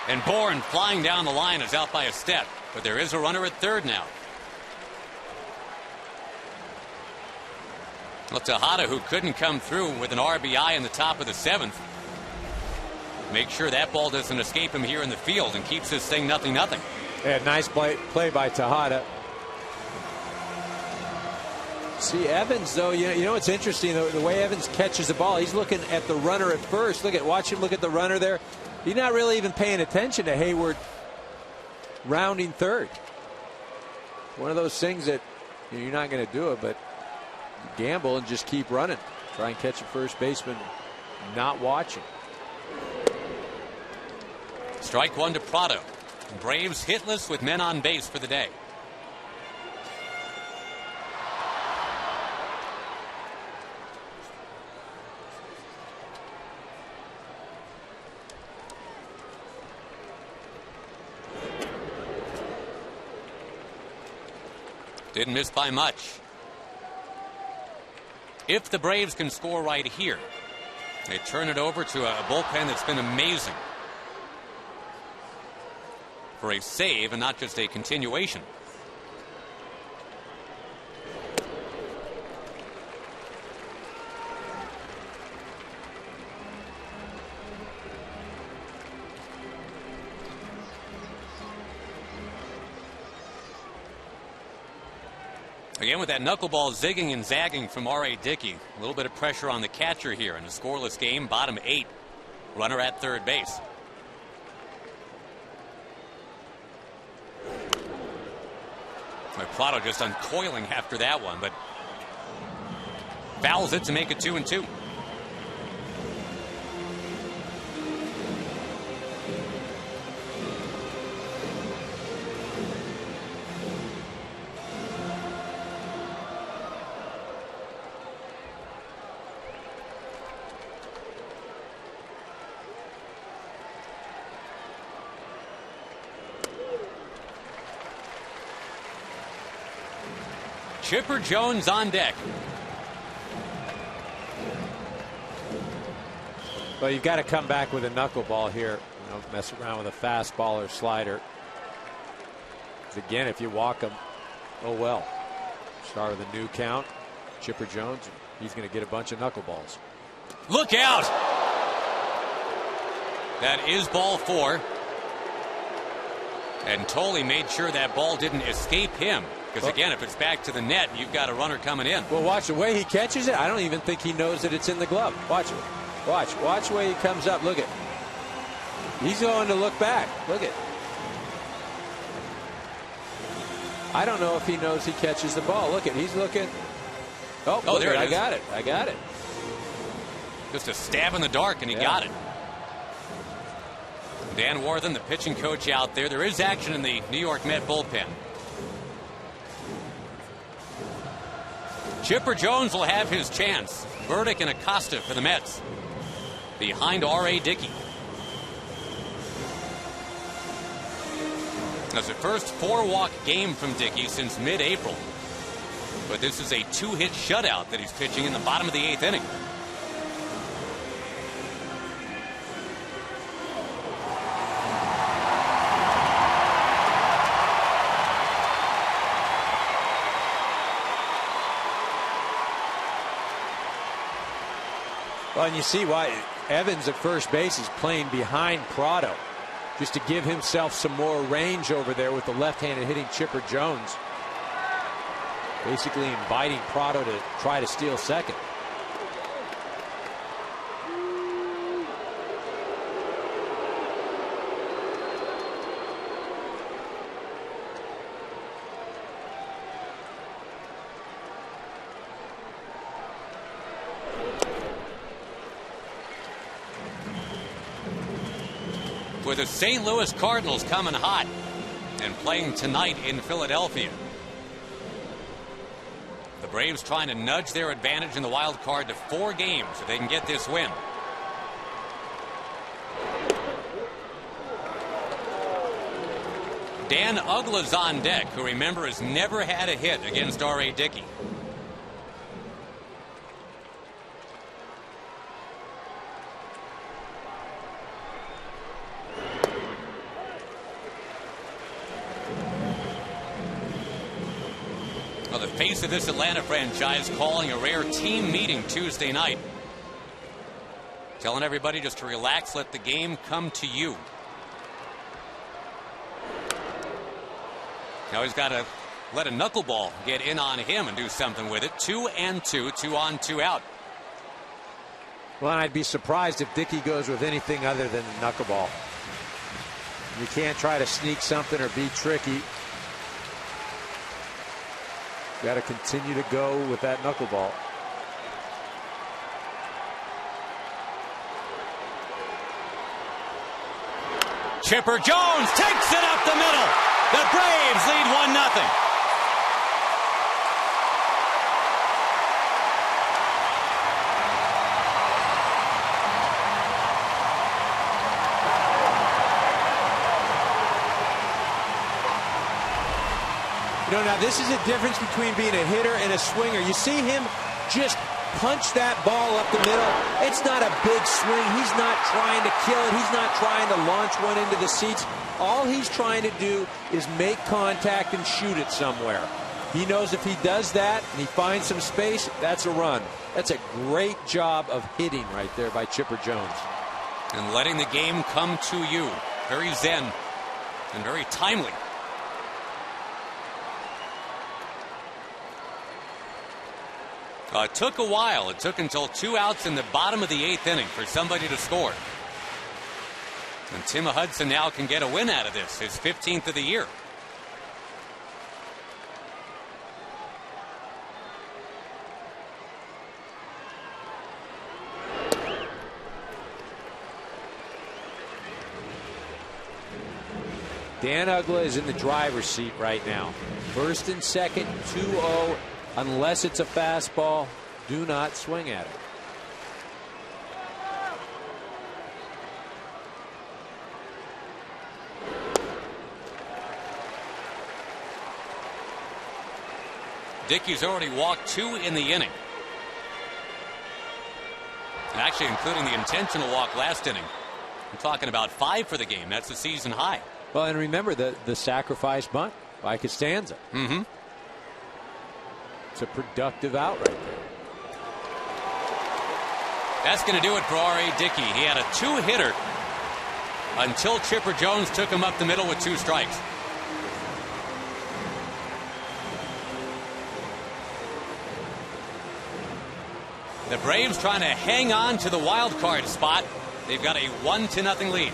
And Bourne flying down the line is out by a step. But there is a runner at third now. Well, Tejada, who couldn't come through with an RBI in the top of the 7th. Make sure that ball doesn't escape him here in the field and keeps this thing 0-0. Yeah, nice play by Tejada. See, Evans, though, you know what's interesting, the way Evans catches the ball, he's looking at the runner at first. Watch him look at the runner there. He's not really even paying attention to Hayward rounding third. One of those things that you're not going to do it, but you gamble and just keep running. Try and catch a first baseman not watching. Strike one to Prado. Braves hitless with men on base for the day. Didn't miss by much. If the Braves can score right here, they turn it over to a bullpen that's been amazing for a save and not just a continuation. Again, with that knuckleball zigging and zagging from R.A. Dickey. A little bit of pressure on the catcher here in a scoreless game. Bottom 8. Runner at third base. Prado just uncoiling after that one, but fouls it to make it 2-2. Chipper Jones on deck. Well, you've got to come back with a knuckleball here. Mess around with a fastball or slider. Again, if you walk him, oh well. Start with a new count. Chipper Jones, he's going to get a bunch of knuckleballs. Look out! That is ball 4. And Tolley made sure that ball didn't escape him. Because, again, if it's back to the net, you've got a runner coming in. Well, watch the way he catches it. I don't even think he knows that it's in the glove. Watch it. Watch the way he comes up. Look at. He's going to look back. Look at. I don't know if he knows he catches the ball. Look at, he's looking. Oh, there it is. I got it. Just a stab in the dark, and he got it. Dan Worthen, the pitching coach out there. There is action in the New York Met bullpen. Chipper Jones will have his chance. Burdick and Acosta for the Mets. Behind R.A. Dickey. That's the first 4-walk game from Dickey since mid-April. But this is a 2-hit shutout that he's pitching in the bottom of the 8th inning. Well, and you see why Evans at first base is playing behind Prado, just to give himself some more range over there with the left-handed hitting Chipper Jones. Basically inviting Prado to try to steal second. With the St. Louis Cardinals coming hot and playing tonight in Philadelphia. The Braves trying to nudge their advantage in the wild card to 4 games if they can get this win. Dan Uggla's on deck, who, remember, has never had a hit against R.A. Dickey. Well, the face of this Atlanta franchise calling a rare team meeting Tuesday night. Telling everybody just to relax, let the game come to you. Now he's got to let a knuckleball get in on him and do something with it. 2-2, 2 on, 2 out. Well, I'd be surprised if Dickey goes with anything other than a knuckleball. You can't try to sneak something or be tricky. Got to continue to go with that knuckleball. Chipper Jones takes it up the middle. The Braves lead 1-0. You know, now this is a difference between being a hitter and a swinger. You see him just punch that ball up the middle. It's not a big swing. He's not trying to kill it. He's not trying to launch one into the seats. All he's trying to do is make contact and shoot it somewhere. He knows if he does that and he finds some space, that's a run. That's a great job of hitting right there by Chipper Jones. And letting the game come to you. Very zen and very timely. It took a while. It took until 2 outs in the bottom of the 8th inning for somebody to score. And Tim Hudson now can get a win out of this, his 15th of the year. Dan Uggla is in the driver's seat right now. First and second, 2-0. Unless it's a fastball, do not swing at it. Dickey's already walked 2 in the inning. And actually including the intentional walk last inning. I'm talking about 5 for the game. That's the season high. Well, and remember the sacrifice bunt by Costanza. Mm-hmm. It's a productive out right there. That's going to do it for R.A. Dickey. He had a 2-hitter until Chipper Jones took him up the middle with 2 strikes. The Braves trying to hang on to the wild card spot. They've got a 1-0 lead.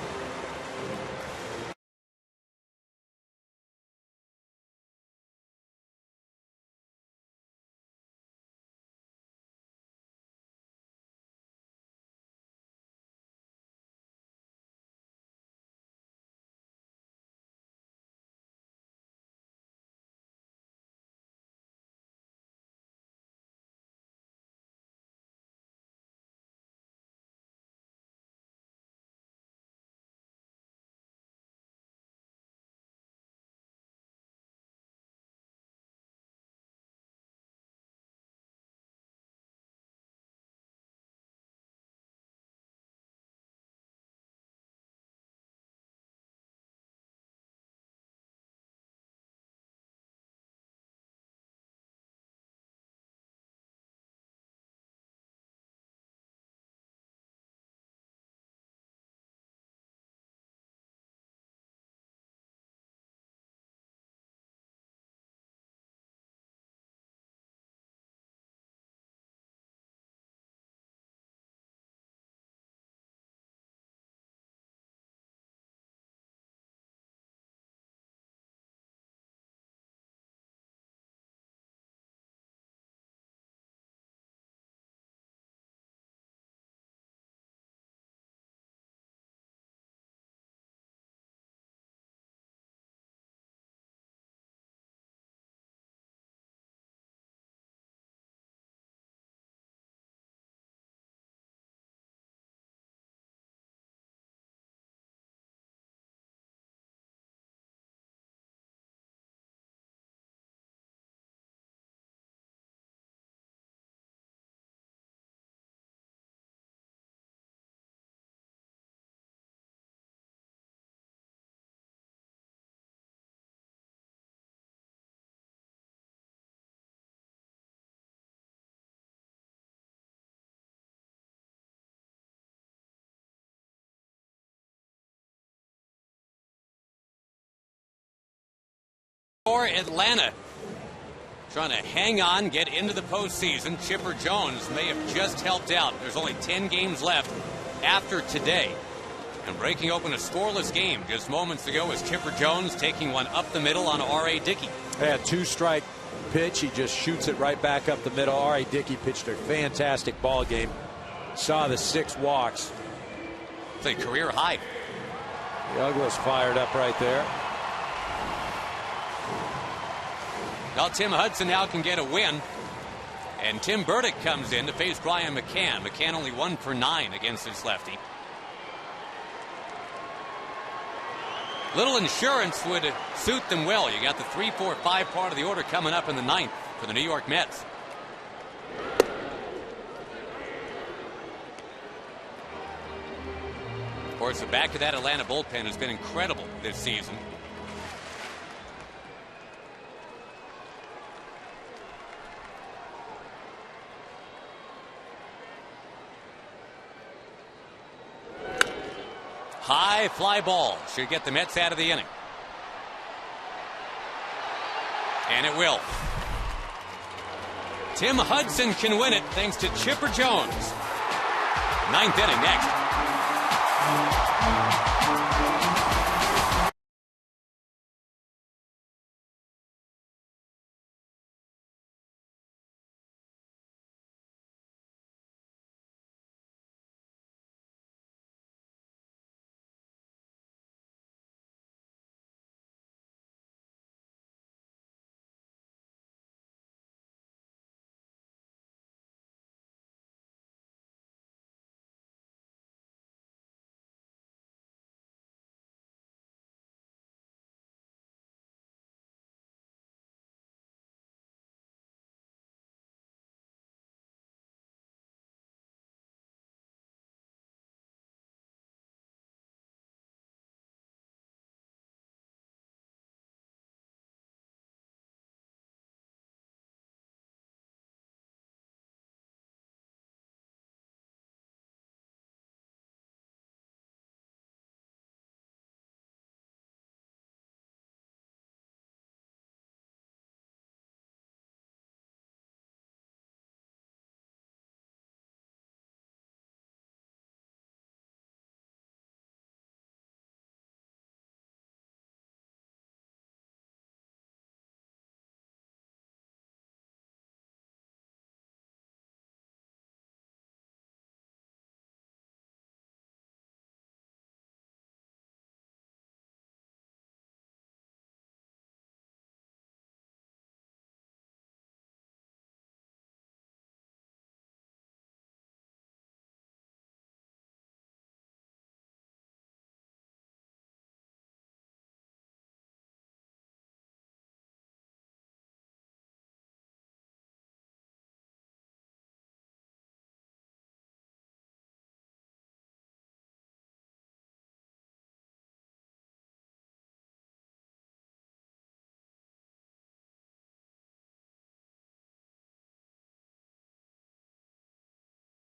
for Atlanta. Trying to hang on, get into the postseason. Chipper Jones may have just helped out. There's only 10 games left after today. And breaking open a scoreless game just moments ago was Chipper Jones taking one up the middle on R.A. Dickey. Yeah, 2-strike pitch. He just shoots it right back up the middle. R.A. Dickey pitched a fantastic ball game. Saw the 6 walks. It's a career high. Douglas fired up right there. Well, Tim Hudson now can get a win. And Tim Burdick comes in to face Brian McCann. McCann only 1 for 9 against his lefty. Little insurance would suit them well. You got the 3, 4, 5 part of the order coming up in the 9th for the New York Mets. Of course, the back of that Atlanta bullpen has been incredible this season. High fly ball should get the Mets out of the inning. And it will. Tim Hudson can win it thanks to Chipper Jones. 9th inning next.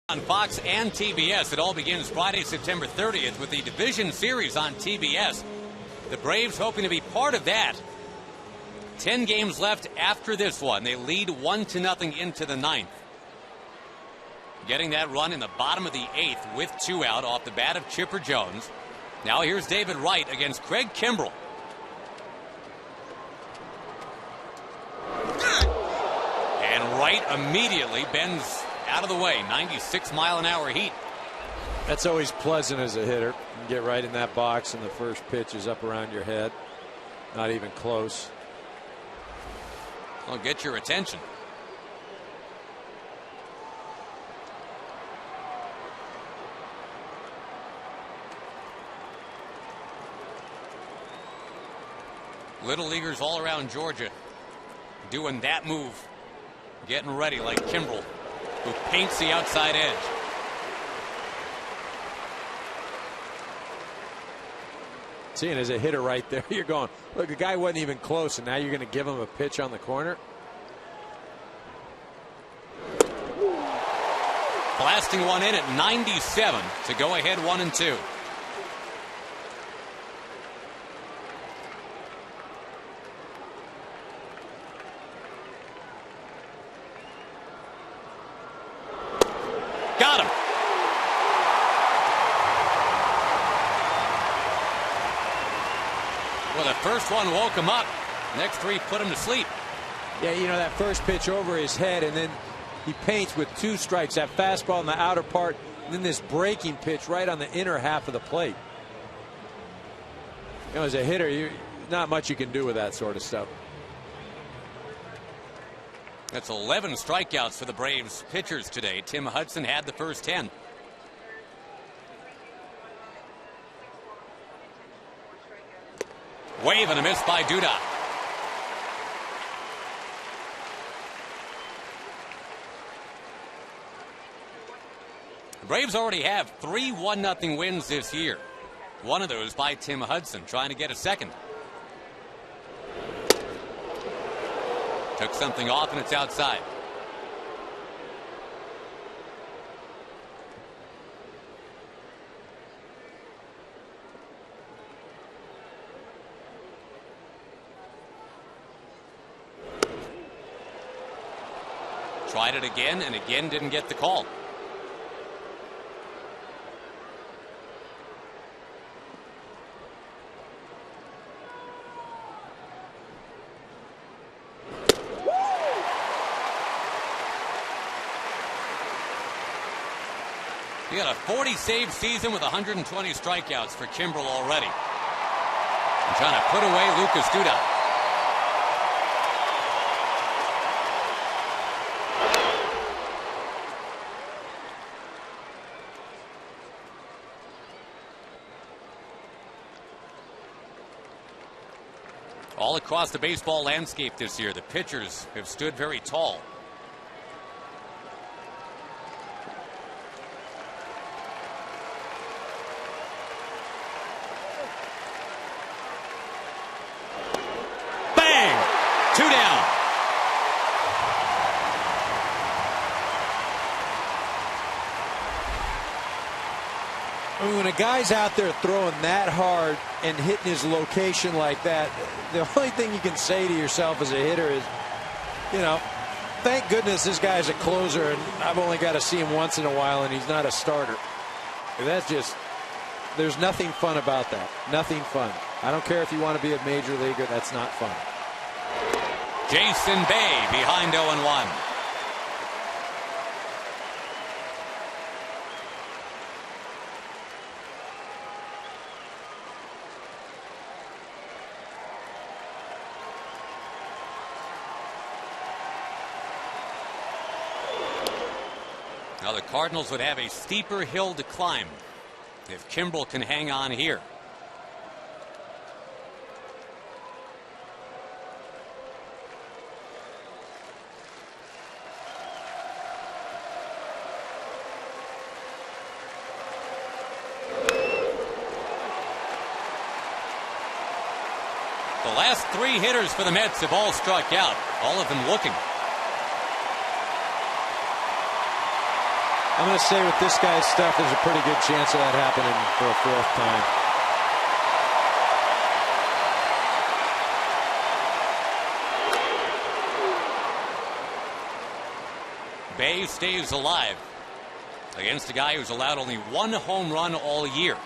On Fox and TBS. It all begins Friday, September 30th with the Division Series on TBS. The Braves hoping to be part of that. 10 games left after this one. They lead 1-0 into the 9th. Getting that run in the bottom of the 8th with 2 out off the bat of Chipper Jones. Now here's David Wright against Craig Kimbell. And Wright immediately bends out of the way. 96-mile-an-hour heat. That's always pleasant as a hitter. You can get right in that box and the first pitch is up around your head. Not even close. I'll get your attention. Little leaguers all around Georgia doing that move. Getting ready like Kimbell, who paints the outside edge. Seeing as a hitter right there, you're going, look, the guy wasn't even close, and now you're going to give him a pitch on the corner. Blasting one in at 97 to go ahead 1-2. first one woke him up. Next three put him to sleep. Yeah, you know, that first pitch over his head, and then he paints with 2 strikes. That fastball in the outer part, and then this breaking pitch right on the inner half of the plate. You know, as a hitter, not much you can do with that sort of stuff. That's 11 strikeouts for the Braves pitchers today. Tim Hudson had the first 10. Wave and a miss by Duda. The Braves already have 3 1-0 wins this year. One of those by Tim Hudson, trying to get a second. Took something off, and it's outside. Tried it again, and again didn't get the call. He got a 40-save season with 120 strikeouts for Kimbell already. And trying to put away Lucas Duda. All across the baseball landscape this year, the pitchers have stood very tall. Two down. I mean, when a guy's out there throwing that hard and hitting his location like that, the only thing you can say to yourself as a hitter is, you know, thank goodness this guy's a closer and I've only got to see him once in a while and he's not a starter. That's just, there's nothing fun about that. Nothing fun. I don't care if you want to be a major leaguer, that's not fun. Jason Bay behind 0-1. Now the Cardinals would have a steeper hill to climb if Kimbell can hang on here. The last 3 hitters for the Mets have all struck out, all of them looking. I'm going to say with this guy's stuff, there's a pretty good chance of that happening for a 4th time. Bay stays alive against a guy who's allowed only 1 home run all year.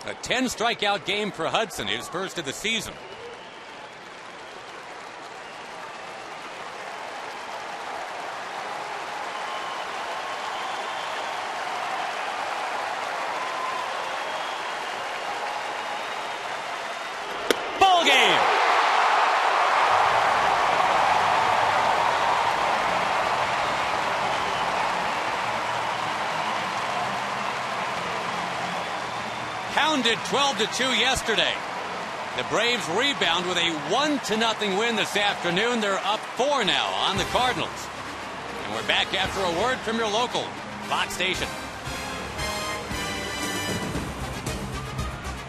A 10 strikeout game for Hudson, his first of the season. Ball game. Pounded 12-2 yesterday. The Braves rebound with a 1-0 win this afternoon. They're up 4 now on the Cardinals. And we're back after a word from your local Fox station.